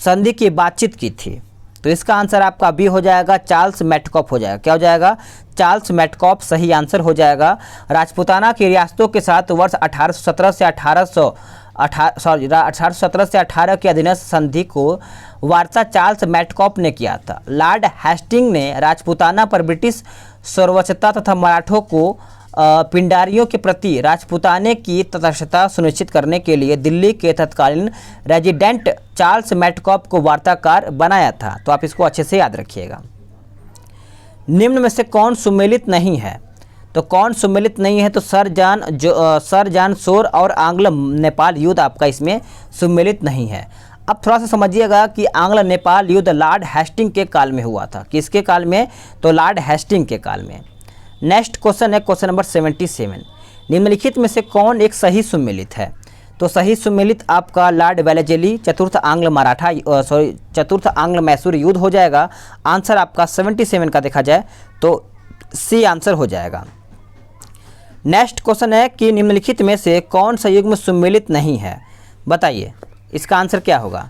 संधि की बातचीत की थी? तो इसका आंसर आपका बी हो जाएगा, चार्ल्स मेटकॉफ हो जाएगा। क्या हो जाएगा? चार्ल्स मेटकॉफ सही आंसर हो जाएगा। राजपूताना की रियासतों के साथ वर्ष 1817 से 1817 से 18 के अधीनस्थ संधि को वार्ता चार्ल्स मैटकॉफ ने किया था। लॉर्ड हेस्टिंग ने राजपूताना पर ब्रिटिश सर्वोच्चता तथा मराठों को पिंडारियों के प्रति राजपूताने की तटस्थता सुनिश्चित करने के लिए दिल्ली के तत्कालीन रेजिडेंट चार्ल्स मैटकॉफ को वार्ताकार बनाया था। तो आप इसको अच्छे से याद रखिएगा। निम्न में से कौन सुमेलित नहीं है? तो कौन सुमेलित नहीं है? तो सर जान शोर और आंग्ल नेपाल युद्ध आपका इसमें सुमेलित नहीं है। अब थोड़ा सा समझिएगा कि आंग्ल नेपाल युद्ध लॉर्ड हेस्टिंग के काल में हुआ था। किसके काल में? तो लॉर्ड हेस्टिंग के काल में। नेक्स्ट क्वेश्चन है क्वेश्चन नंबर 77। निम्नलिखित में से कौन एक सही सुमेलित है? तो सही सुमेलित आपका लॉर्ड वेलेजेली चतुर्थ आंग्ल मैसूर युद्ध हो जाएगा। आंसर आपका 77 का देखा जाए तो सी आंसर हो जाएगा। नेक्स्ट क्वेश्चन है कि निम्नलिखित में से कौन सा युग्म सुमेलित नहीं है? बताइए इसका आंसर क्या होगा?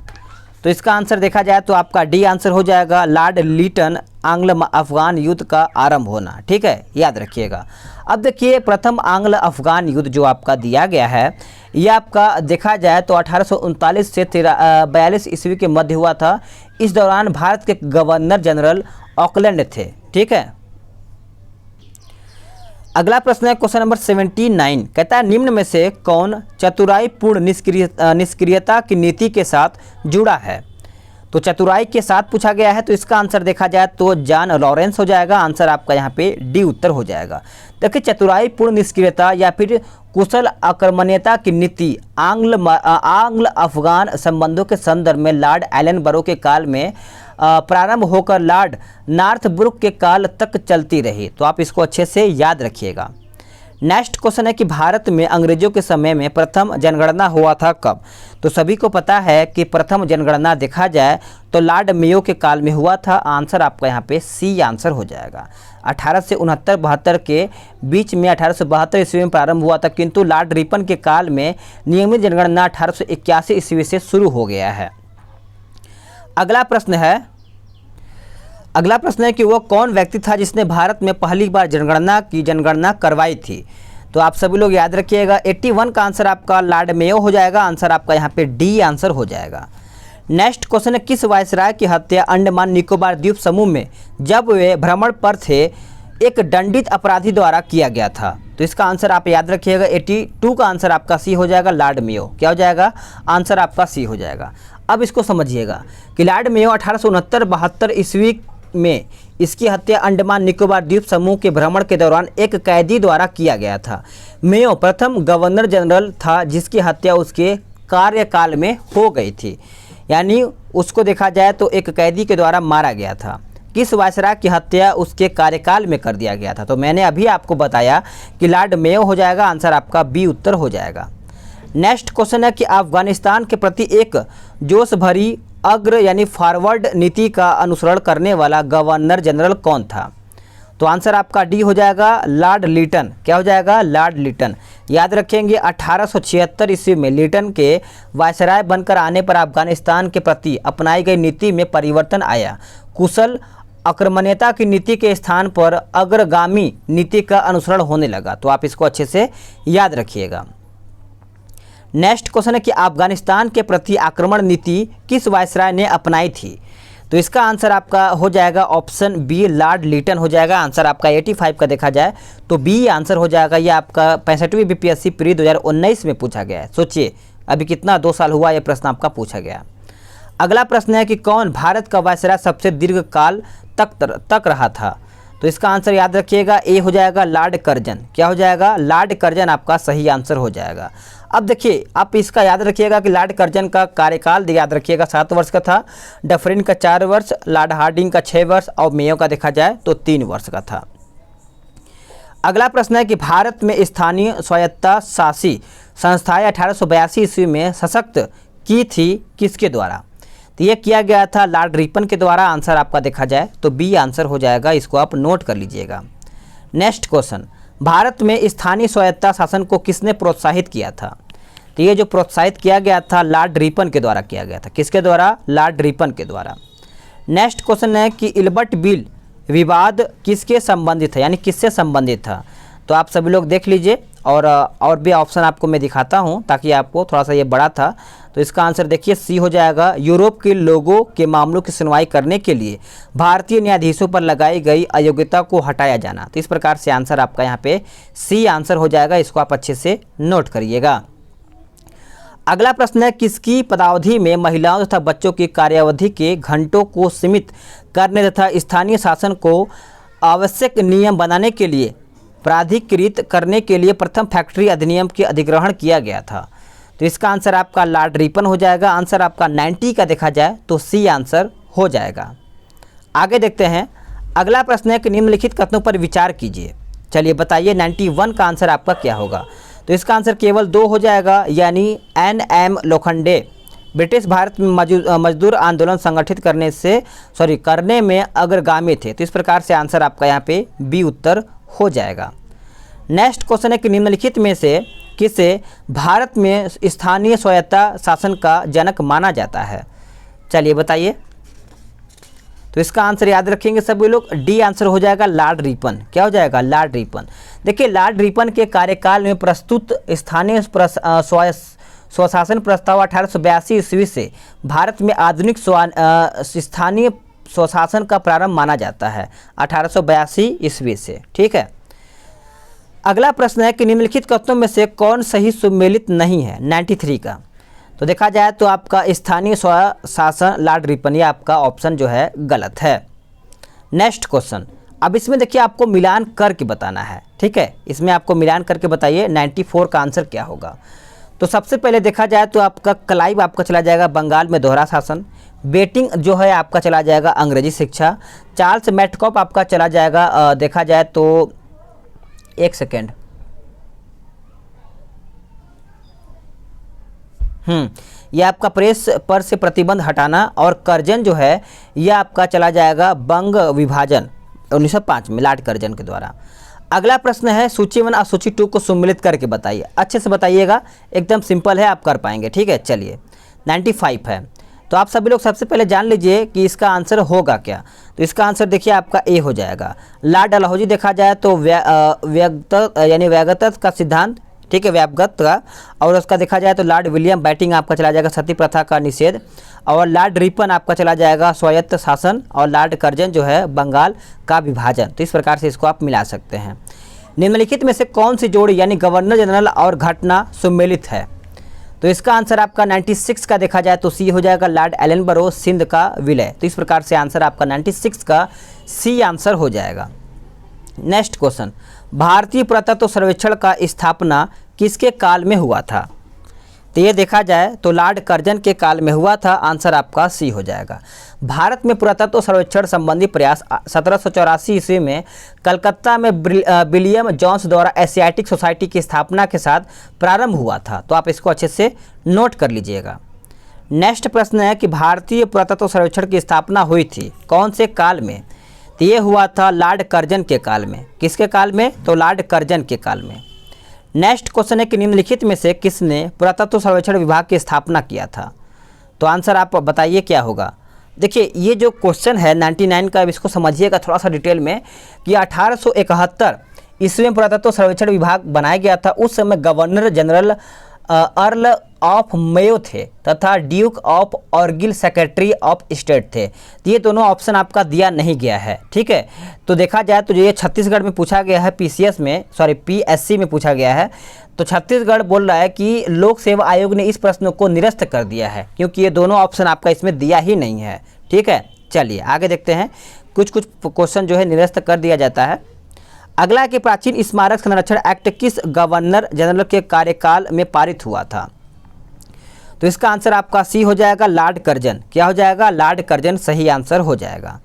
तो इसका आंसर देखा जाए तो आपका डी आंसर हो जाएगा, लॉर्ड लीटन आंग्ल अफगान युद्ध का आरंभ होना। ठीक है, याद रखिएगा। अब देखिए प्रथम आंग्ल अफगान युद्ध जो आपका दिया गया है ये आपका देखा जाए तो 1839 से 42 ईस्वी के मध्य हुआ था। इस दौरान भारत के गवर्नर जनरल ऑकलैंड थे। ठीक है, अगला प्रश्न है क्वेश्चन नंबर 79। कहता है निम्न में से कौन चतुराई पूर्ण निष्क्रियता की नीति के साथ जुड़ा है? तो चतुराई के साथ पूछा गया है, तो इसका आंसर देखा जाए तो जॉन लॉरेंस हो जाएगा। आंसर आपका यहाँ पे डी उत्तर हो जाएगा। देखिए चतुराई पूर्ण निष्क्रियता या फिर कुशल आक्रमणीयता की नीति आंग्ल अफगान संबंधों के संदर्भ में लॉर्ड एलनबरो के काल में प्रारंभ होकर लॉर्ड नॉर्थब्रुक के काल तक चलती रही। तो आप इसको अच्छे से याद रखिएगा। नेक्स्ट क्वेश्चन है कि भारत में अंग्रेजों के समय में प्रथम जनगणना हुआ था कब? तो सभी को पता है कि प्रथम जनगणना देखा जाए तो लॉर्ड मेयो के काल में हुआ था। आंसर आपका यहाँ पे सी आंसर हो जाएगा। 18 से 69-72 के बीच में 1872 ईस्वी में प्रारंभ हुआ था, किंतु लॉर्ड रिपन के काल में नियमित जनगणना 1881 ईस्वी से शुरू हो गया है। अगला प्रश्न है कि वो कौन व्यक्ति था जिसने भारत में पहली बार जनगणना करवाई थी? तो आप सभी लोग याद रखिएगा 81 का आंसर आपका लॉर्ड मेयो हो जाएगा। आंसर आपका यहाँ पे डी आंसर हो जाएगा। नेक्स्ट क्वेश्चन है किस वायसराय की हत्या अंडमान निकोबार द्वीप समूह में जब वे भ्रमण पर थे एक दंडित अपराधी द्वारा किया गया था? तो इसका आंसर आप याद रखिएगा 82 का आंसर आपका सी हो जाएगा, लॉर्ड मेयो। क्या हो जाएगा? आंसर आपका सी हो जाएगा। अब इसको समझिएगा कि लॉर्ड मेयो 1869-72 ईस्वी में इसकी हत्या अंडमान निकोबार द्वीप समूह के भ्रमण के दौरान एक कैदी द्वारा किया गया था। मेयो प्रथम गवर्नर जनरल था जिसकी हत्या उसके कार्यकाल में हो गई थी, यानी उसको देखा जाए तो एक कैदी के द्वारा मारा गया था। किस वायसराय की हत्या उसके कार्यकाल में कर दिया गया था? तो मैंने अभी आपको बताया कि लॉर्ड मेयो हो जाएगा। आंसर आपका बी उत्तर हो जाएगा। नेक्स्ट क्वेश्चन है कि अफगानिस्तान के प्रति एक जोश भरी अग्र यानी फॉरवर्ड नीति का अनुसरण करने वाला गवर्नर जनरल कौन था? तो आंसर आपका डी हो जाएगा, लॉर्ड लीटन। क्या हो जाएगा? Lord Lytton. याद रखेंगे 1876 ईस्वी में लीटन के वायसराय बनकर आने पर अफगानिस्तान के प्रति अपनाई गई नीति में परिवर्तन आया। कुशल आक्रमणीयता की नीति के स्थान पर अग्रगामी नीति का अनुसरण होने लगा। तो आप इसको अच्छे से याद रखिएगा। नेक्स्ट क्वेश्चन है कि अफगानिस्तान के प्रति आक्रमण नीति किस वायसराय ने अपनाई थी? तो इसका आंसर आपका हो जाएगा ऑप्शन बी, लॉर्ड लीटन हो जाएगा। आंसर आपका 85 का देखा जाए तो बी आंसर हो जाएगा। ये आपका 65वीं बीपीएससी प्री 2019 में पूछा गया है। सोचिए अभी कितना 2 साल हुआ ये प्रश्न आपका पूछा गया। अगला प्रश्न है कि कौन भारत का वायसराय सबसे दीर्घ काल तक रहा था? तो इसका आंसर याद रखिएगा ए हो जाएगा, लॉर्ड कर्जन। क्या हो जाएगा? लॉर्ड कर्जन आपका सही आंसर हो जाएगा। अब देखिए आप इसका याद रखिएगा कि लॉर्ड कर्जन का कार्यकाल याद रखिएगा 7 वर्ष का था, डफरिन का 4 वर्ष, लॉर्ड हार्डिंग का 6 वर्ष और मेयो का देखा जाए तो 3 वर्ष का था। अगला प्रश्न है कि भारत में स्थानीय स्वायत्ता शासी संस्थाएं 1882 ईस्वी में सशक्त की थी किसके द्वारा? तो ये किया गया था लॉर्ड रिपन के द्वारा। आंसर आपका देखा जाए तो बी आंसर हो जाएगा। इसको आप नोट कर लीजिएगा। नेक्स्ट क्वेश्चन, भारत में स्थानीय स्वायत्ता शासन को किसने प्रोत्साहित किया था? तो ये जो प्रोत्साहित किया गया था लॉर्ड रिपन के द्वारा किया गया था। किसके द्वारा? लॉर्ड रिपन के द्वारा। नेक्स्ट क्वेश्चन है कि इल्बर्ट बिल विवाद किसके संबंधित है, यानी किससे संबंधित था? तो आप सभी लोग देख लीजिए, और भी ऑप्शन आपको मैं दिखाता हूं ताकि आपको थोड़ा सा ये बड़ा था। तो इसका आंसर देखिए सी हो जाएगा, यूरोप के लोगों के मामलों की सुनवाई करने के लिए भारतीय न्यायाधीशों पर लगाई गई अयोग्यता को हटाया जाना। तो इस प्रकार से आंसर आपका यहाँ पे सी आंसर हो जाएगा, इसको आप अच्छे से नोट करिएगा। अगला प्रश्न है, किसकी पदावधि में महिलाओं तथा बच्चों की कार्यावधि के घंटों को सीमित करने तथा स्थानीय शासन को आवश्यक नियम बनाने के लिए प्राधिकृत करने के लिए प्रथम फैक्ट्री अधिनियम के अधिग्रहण किया गया था? तो इसका आंसर आपका लॉर्ड रिपन हो जाएगा। आंसर आपका 90 का देखा जाए तो सी आंसर हो जाएगा। आगे देखते हैं, अगला प्रश्न है कि निम्नलिखित कथनों पर विचार कीजिए। चलिए बताइए 91 का आंसर आपका क्या होगा? तो इसका आंसर केवल 2 हो जाएगा, यानी NM लोखंडे ब्रिटिश भारत में मजदूर आंदोलन संगठित करने में अग्रगामी थे। तो इस प्रकार से आंसर आपका यहाँ पे बी उत्तर हो जाएगा। नेक्स्ट क्वेश्चन है कि निम्नलिखित में से किसे भारत में स्थानीय स्वायत्ता शासन का जनक माना जाता है? चलिए बताइए। तो इसका आंसर याद रखेंगे सभी लोग, डी आंसर हो जाएगा लॉर्ड रिपन। क्या हो जाएगा? Lord Ripon. देखिए लॉर्ड रिपन के कार्यकाल में प्रस्तुत स्थानीय स्वशासन प्रस्ताव 1882 ईस्वी से भारत में आधुनिक स्थानीय स्वशासन का प्रारंभ माना जाता है, 1882 ईस्वी से। ठीक है। अगला प्रश्न है कि निम्नलिखित कथनों में से कौन सही सुमेलित नहीं है? 93 का। तो देखा जाए तो आपका स्थानीय स्वशासन लॉर्ड रिपन, ये आपका ऑप्शन जो है गलत है। नेक्स्ट क्वेश्चन, अब इसमें देखिए आपको मिलान करके बताना है। ठीक है, इसमें आपको मिलान करके बताइए 94 का आंसर क्या होगा। तो सबसे पहले देखा जाए तो आपका क्लाइव आपका चला जाएगा बंगाल में दोहरा शासन, बेटिंग जो है आपका चला जाएगा अंग्रेजी शिक्षा, चार्ल्स मेटकॉप आपका चला जाएगा देखा जाए तो एक सेकेंड, ये आपका प्रेस पर से प्रतिबंध हटाना, और कर्जन जो है ये आपका चला जाएगा बंग विभाजन 1905 में लॉर्ड कर्जन के द्वारा। अगला प्रश्न है, सूची 1 और सूची 2 को सम्मिलित करके बताइए। अच्छे से बताइएगा, एकदम सिंपल है, आप कर पाएंगे। ठीक है, चलिए 95 है। तो आप सभी लोग सबसे पहले जान लीजिए कि इसका आंसर होगा क्या। तो इसका आंसर देखिए आपका ए हो जाएगा। लॉर्ड डलहौजी देखा जाए तो व्यागत का सिद्धांत, ठीक है, व्यापगत का, और उसका देखा जाए तो लॉर्ड विलियम बैटिंग आपका चला जाएगा सती प्रथा का निषेध, और लॉर्ड रिपन आपका चला जाएगा स्वायत्त शासन, और लॉर्ड कर्जन जो है बंगाल का विभाजन। तो इस प्रकार से इसको आप मिला सकते हैं। निम्नलिखित में से कौन सी जोड़ी यानी गवर्नर जनरल और घटना सम्मिलित है? तो इसका आंसर आपका 96 का देखा जाए तो सी हो जाएगा, लॉर्ड एलनबरो सिंध का विलय। तो इस प्रकार से आंसर आपका 96 का सी आंसर हो जाएगा। नेक्स्ट क्वेश्चन, भारतीय पुरातत्व सर्वेक्षण का स्थापना किसके काल में हुआ था? तो ये देखा जाए तो लॉर्ड कर्जन के काल में हुआ था। आंसर आपका सी हो जाएगा। भारत में पुरातत्व सर्वेक्षण संबंधी प्रयास 1784 ईस्वी में कलकत्ता में विलियम जोन्स द्वारा एशियाटिक सोसाइटी की स्थापना के साथ प्रारंभ हुआ था। तो आप इसको अच्छे से नोट कर लीजिएगा। नेक्स्ट प्रश्न है कि भारतीय पुरातत्व सर्वेक्षण की स्थापना हुई थी कौन से काल में? तो ये हुआ था लॉर्ड कर्जन के काल में। किसके काल में? तो लॉर्ड कर्जन के काल में। नेक्स्ट क्वेश्चन है कि निम्नलिखित में से किसने पुरातत्व सर्वेक्षण विभाग की स्थापना किया था? तो आंसर आप बताइए क्या होगा। देखिए ये जो क्वेश्चन है 99 का, अब इसको समझिएगा थोड़ा सा डिटेल में कि 1871 ईस्वी में पुरातत्व सर्वेक्षण विभाग बनाया गया था। उस समय governor general earl of Mayo थे तथा duke of Argyll secretary of state थे। तो ये दोनों ऑप्शन आपका दिया नहीं गया है। ठीक है, तो देखा जाए तो ये छत्तीसगढ़ में पूछा गया है, PSC में पूछा गया है। तो छत्तीसगढ़ बोल रहा है कि लोक सेवा आयोग ने इस प्रश्न को निरस्त कर दिया है क्योंकि ये दोनों ऑप्शन आपका इसमें दिया ही नहीं है। ठीक है, चलिए आगे देखते हैं। कुछ क्वेश्चन जो है निरस्त कर दिया जाता है। अगला कि प्राचीन स्मारक संरक्षण एक्ट किस गवर्नर जनरल के कार्यकाल में पारित हुआ था? तो इसका आंसर आपका सी हो जाएगा, लॉर्ड कर्जन। क्या हो जाएगा? लॉर्ड कर्जन सही आंसर हो जाएगा।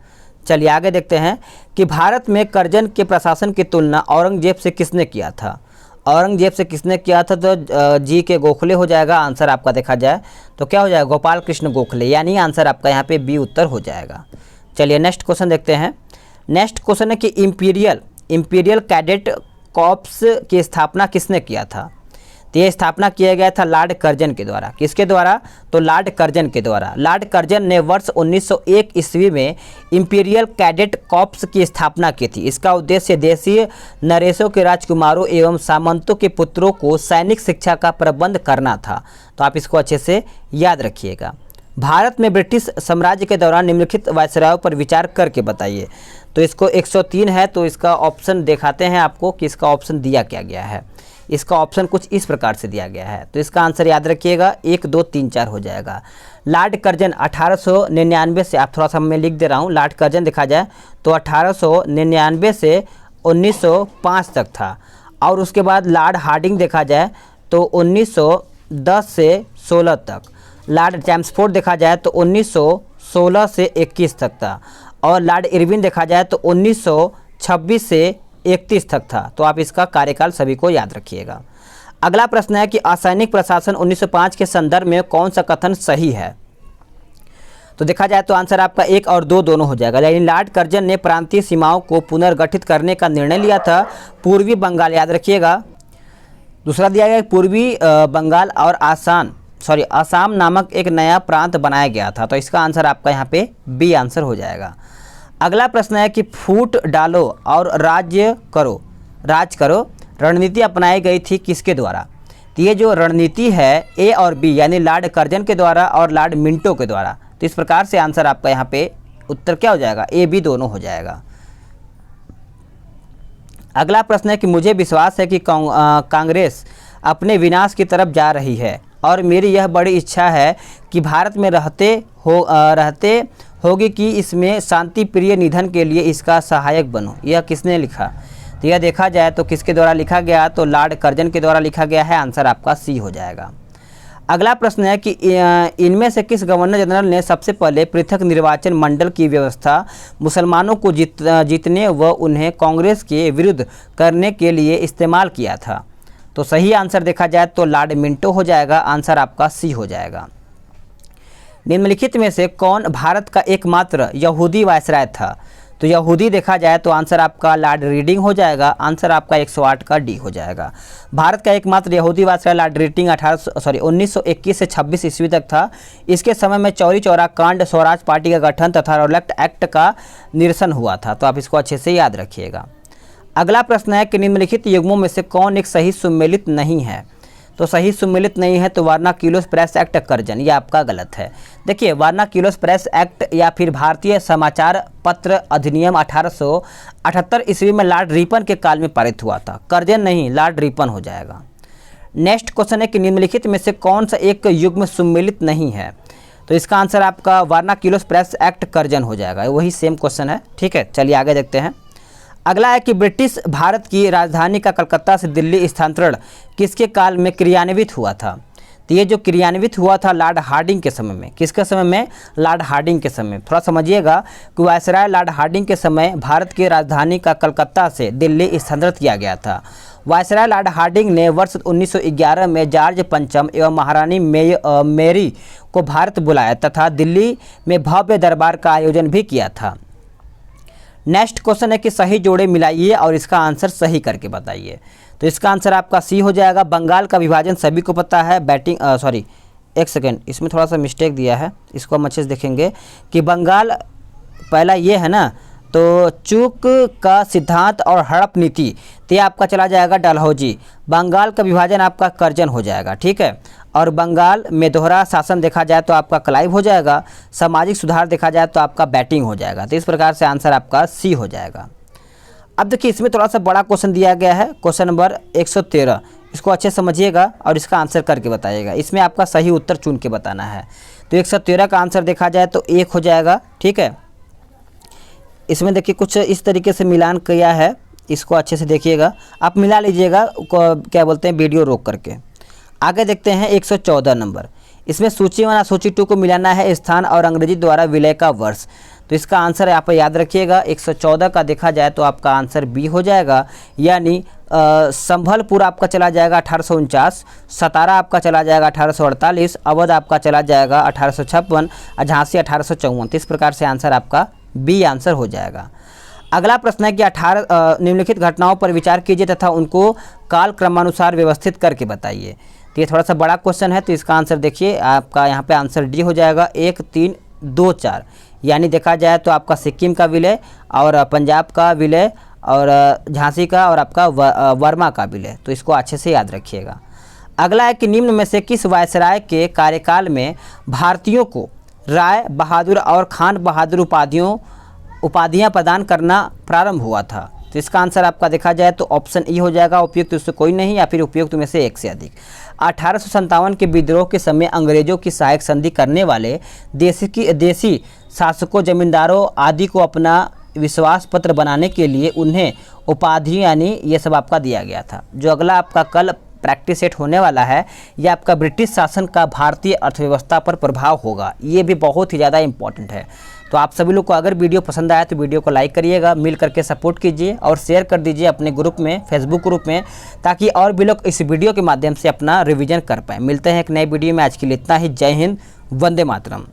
चलिए आगे देखते हैं कि भारत में कर्जन के प्रशासन की तुलना औरंगजेब से किसने किया था? औरंगजेब से किसने किया था? तो जी के गोखले हो जाएगा। आंसर आपका देखा जाए तो क्या हो जाएगा? गोपाल कृष्ण गोखले, यानी आंसर आपका यहाँ पे बी उत्तर हो जाएगा। चलिए नेक्स्ट क्वेश्चन देखते हैं। नेक्स्ट क्वेश्चन है कि इंपीरियल कैडेट कॉर्प्स की स्थापना किसने किया था? तो ये स्थापना किया गया था लॉर्ड कर्जन के द्वारा। किसके द्वारा? तो लॉर्ड कर्जन के द्वारा। लॉर्ड कर्जन ने वर्ष 1901 ईस्वी में इंपीरियल कैडेट कॉर्प्स की स्थापना की थी। इसका उद्देश्य देशीय नरेशों के राजकुमारों एवं सामंतों के पुत्रों को सैनिक शिक्षा का प्रबंध करना था। तो आप इसको अच्छे से याद रखिएगा। भारत में ब्रिटिश साम्राज्य के दौरान निम्नलिखित वायसरायों पर विचार करके बताइए। तो इसको 103 है, तो इसका ऑप्शन दिखाते हैं आपको कि इसका ऑप्शन दिया क्या गया है। इसका ऑप्शन कुछ इस प्रकार से दिया गया है, तो इसका आंसर याद रखिएगा 1 2 3 4 हो जाएगा। लॉर्ड कर्जन 1899 से, आप थोड़ा सा मैं लिख दे रहा हूँ, लॉर्ड कर्जन देखा जाए तो 1899 से 1905 तक था। और उसके बाद लॉर्ड हार्डिंग देखा जाए तो 1910 से 16 तक। लॉर्ड चैम्सफोर्ड देखा जाए तो 1916 से 21 तक था। और लॉर्ड इरविन देखा जाए तो 1926 से 31 तक था। तो आप इसका कार्यकाल सभी को याद रखिएगा। अगला प्रश्न है कि असैनिक प्रशासन 1905 के संदर्भ में कौन सा कथन सही है? तो देखा जाए तो आंसर आपका 1 और 2 दोनों हो जाएगा। यानी लॉर्ड कर्जन ने प्रांतीय सीमाओं को पुनर्गठित करने का निर्णय लिया था। पूर्वी बंगाल याद रखिएगा। दूसरा दिया गया पूर्वी बंगाल और आसाम नामक एक नया प्रांत बनाया गया था। तो इसका आंसर आपका यहाँ पे बी आंसर हो जाएगा। अगला प्रश्न है कि फूट डालो और राज करो रणनीति अपनाई गई थी किसके द्वारा? तो ये जो रणनीति है ए और बी यानी लॉर्ड कर्जन के द्वारा और लॉर्ड मिंटो के द्वारा। तो इस प्रकार से आंसर आपका यहाँ पे उत्तर क्या हो जाएगा? ए बी दोनों हो जाएगा। अगला प्रश्न है कि मुझे विश्वास है कि कांग्रेस अपने विनाश की तरफ जा रही है और मेरी यह बड़ी इच्छा है कि भारत में रहते होगी कि इसमें शांति प्रिय निधन के लिए इसका सहायक बनो। यह किसने लिखा? तो यह देखा जाए तो किसके द्वारा लिखा गया? तो लॉर्ड कर्जन के द्वारा लिखा गया है। आंसर आपका सी हो जाएगा। अगला प्रश्न है कि इनमें से किस गवर्नर जनरल ने सबसे पहले पृथक निर्वाचन मंडल की व्यवस्था मुसलमानों को जीतने व उन्हें कांग्रेस के विरुद्ध करने के लिए इस्तेमाल किया था? तो सही आंसर देखा जाए तो लॉर्ड मिंटो हो जाएगा। आंसर आपका सी हो जाएगा। निम्नलिखित में से कौन भारत का एकमात्र यहूदी वायसराय था? तो यहूदी देखा जाए तो आंसर आपका लॉर्ड रीडिंग हो जाएगा। आंसर आपका 108 का डी हो जाएगा। भारत का एकमात्र यहूदी वायसराय लॉर्ड रीडिंग 1921 से 26 ईस्वी तक था। इसके समय में चौरी चौरा कांड, स्वराज पार्टी का गठन तथा रोलेक्ट एक्ट का निरसन हुआ था। तो आप इसको अच्छे से याद रखिएगा। अगला प्रश्न है कि निम्नलिखित युग्मों में से कौन एक सही सुमेलित नहीं है? तो सही सुमेलित नहीं है तो वर्नाक्युलर प्रेस एक्ट कर्जन, ये आपका गलत है। देखिए वर्नाक्युलर प्रेस एक्ट या फिर भारतीय समाचार पत्र अधिनियम 1878 ईस्वी में लॉर्ड रिपन के काल में पारित हुआ था। कर्जन नहीं, लॉर्ड रिपन हो जाएगा। नेक्स्ट क्वेश्चन है कि निम्नलिखित में से कौन सा एक युग्म सुमेलित नहीं है? तो इसका आंसर आपका वर्नाक्युलर प्रेस एक्ट कर्जन हो जाएगा। वही सेम क्वेश्चन है। ठीक है, चलिए आगे देखते हैं। अगला है कि ब्रिटिश भारत की राजधानी का कलकत्ता से दिल्ली स्थानांतरण किसके काल में क्रियान्वित हुआ था? तो ये जो क्रियान्वित हुआ था लॉर्ड हार्डिंग के समय में। किसके समय में? लॉर्ड हार्डिंग के समय। थोड़ा समझिएगा कि वायसराय लॉर्ड हार्डिंग के समय भारत की राजधानी का कलकत्ता से दिल्ली स्थानांतरित किया गया था। वायसराय लॉर्ड हार्डिंग ने वर्ष 1911 में जॉर्ज पंचम एवं महारानी मेरी को भारत बुलाया तथा दिल्ली में भव्य दरबार का आयोजन भी किया था। नेक्स्ट क्वेश्चन है कि सही जोड़े मिलाइए और इसका आंसर सही करके बताइए। तो इसका आंसर आपका सी हो जाएगा। बंगाल का विभाजन सभी को पता है। एक सेकेंड, इसमें थोड़ा सा मिस्टेक दिया है, इसको हम अच्छे से देखेंगे कि बंगाल पहला ये है ना, तो चूक का सिद्धांत और हड़प नीति, तो ये आपका चला जाएगा डलहौजी। बंगाल का विभाजन आपका कर्जन हो जाएगा। ठीक है, और बंगाल में दोहरा शासन देखा जाए तो आपका क्लाइव हो जाएगा। सामाजिक सुधार देखा जाए तो आपका बैटिंग हो जाएगा। तो इस प्रकार से आंसर आपका सी हो जाएगा। अब देखिए इसमें थोड़ा सा बड़ा क्वेश्चन दिया गया है, क्वेश्चन नंबर 113। इसको अच्छे समझिएगा और इसका आंसर करके बताइएगा। इसमें आपका सही उत्तर चुन के बताना है। तो 113 का आंसर देखा जाए तो 1 हो जाएगा। ठीक है, इसमें देखिए कुछ इस तरीके से मिलान किया है, इसको अच्छे से देखिएगा, आप मिला लीजिएगा, क्या बोलते हैं, वीडियो रोक करके। आगे देखते हैं 114 नंबर। इसमें सूची 1 और सूची 2 को मिलाना है, स्थान और अंग्रेजी द्वारा विलय का वर्ष। तो इसका आंसर आप याद रखिएगा। 114 का देखा जाए तो आपका आंसर बी हो जाएगा, यानी संभलपुर आपका चला जाएगा 1849, सतारा आपका चला जाएगा 1848, अवध आपका चला जाएगा 1856 और झांसी 1854। इस प्रकार से आंसर आपका बी आंसर हो जाएगा। अगला प्रश्न है कि 18 निम्नलिखित घटनाओं पर विचार कीजिए तथा उनको काल क्रमानुसार व्यवस्थित करके बताइए। तो ये थोड़ा सा बड़ा क्वेश्चन है, तो इसका आंसर देखिए आपका यहाँ पे आंसर डी हो जाएगा 1, 3, 2, 4। यानी देखा जाए तो आपका सिक्किम का विलय और पंजाब का विलय और झांसी का और आपका वर्मा का विलय। तो इसको अच्छे से याद रखिएगा। अगला है कि निम्न में से किस वायसराय के कार्यकाल में भारतीयों को राय बहादुर और खान बहादुर उपाधियां प्रदान करना प्रारंभ हुआ था। तो इसका आंसर आपका देखा जाए तो ऑप्शन ई हो जाएगा, उपयुक्त उससे कोई नहीं या फिर उपयुक्त में से एक से अधिक। 1857 के विद्रोह के समय अंग्रेजों की सहायक संधि करने वाले देसी शासकों जमींदारों आदि को अपना विश्वास पत्र बनाने के लिए उन्हें उपाधि यानी ये सब आपका दिया गया था। जो अगला आपका कल प्रैक्टिस सेट होने वाला है ये आपका ब्रिटिश शासन का भारतीय अर्थव्यवस्था पर प्रभाव होगा, ये भी बहुत ही ज़्यादा इंपॉर्टेंट है। तो आप सभी लोग को अगर वीडियो पसंद आया तो वीडियो को लाइक करिएगा, मिल करके सपोर्ट कीजिए और शेयर कर दीजिए अपने ग्रुप में, फेसबुक ग्रुप में, ताकि और भी लोग इस वीडियो के माध्यम से अपना रिवीजन कर पाएँ। मिलते हैं एक नए वीडियो में, आज के लिए इतना ही। जय हिंद, वंदे मातरम।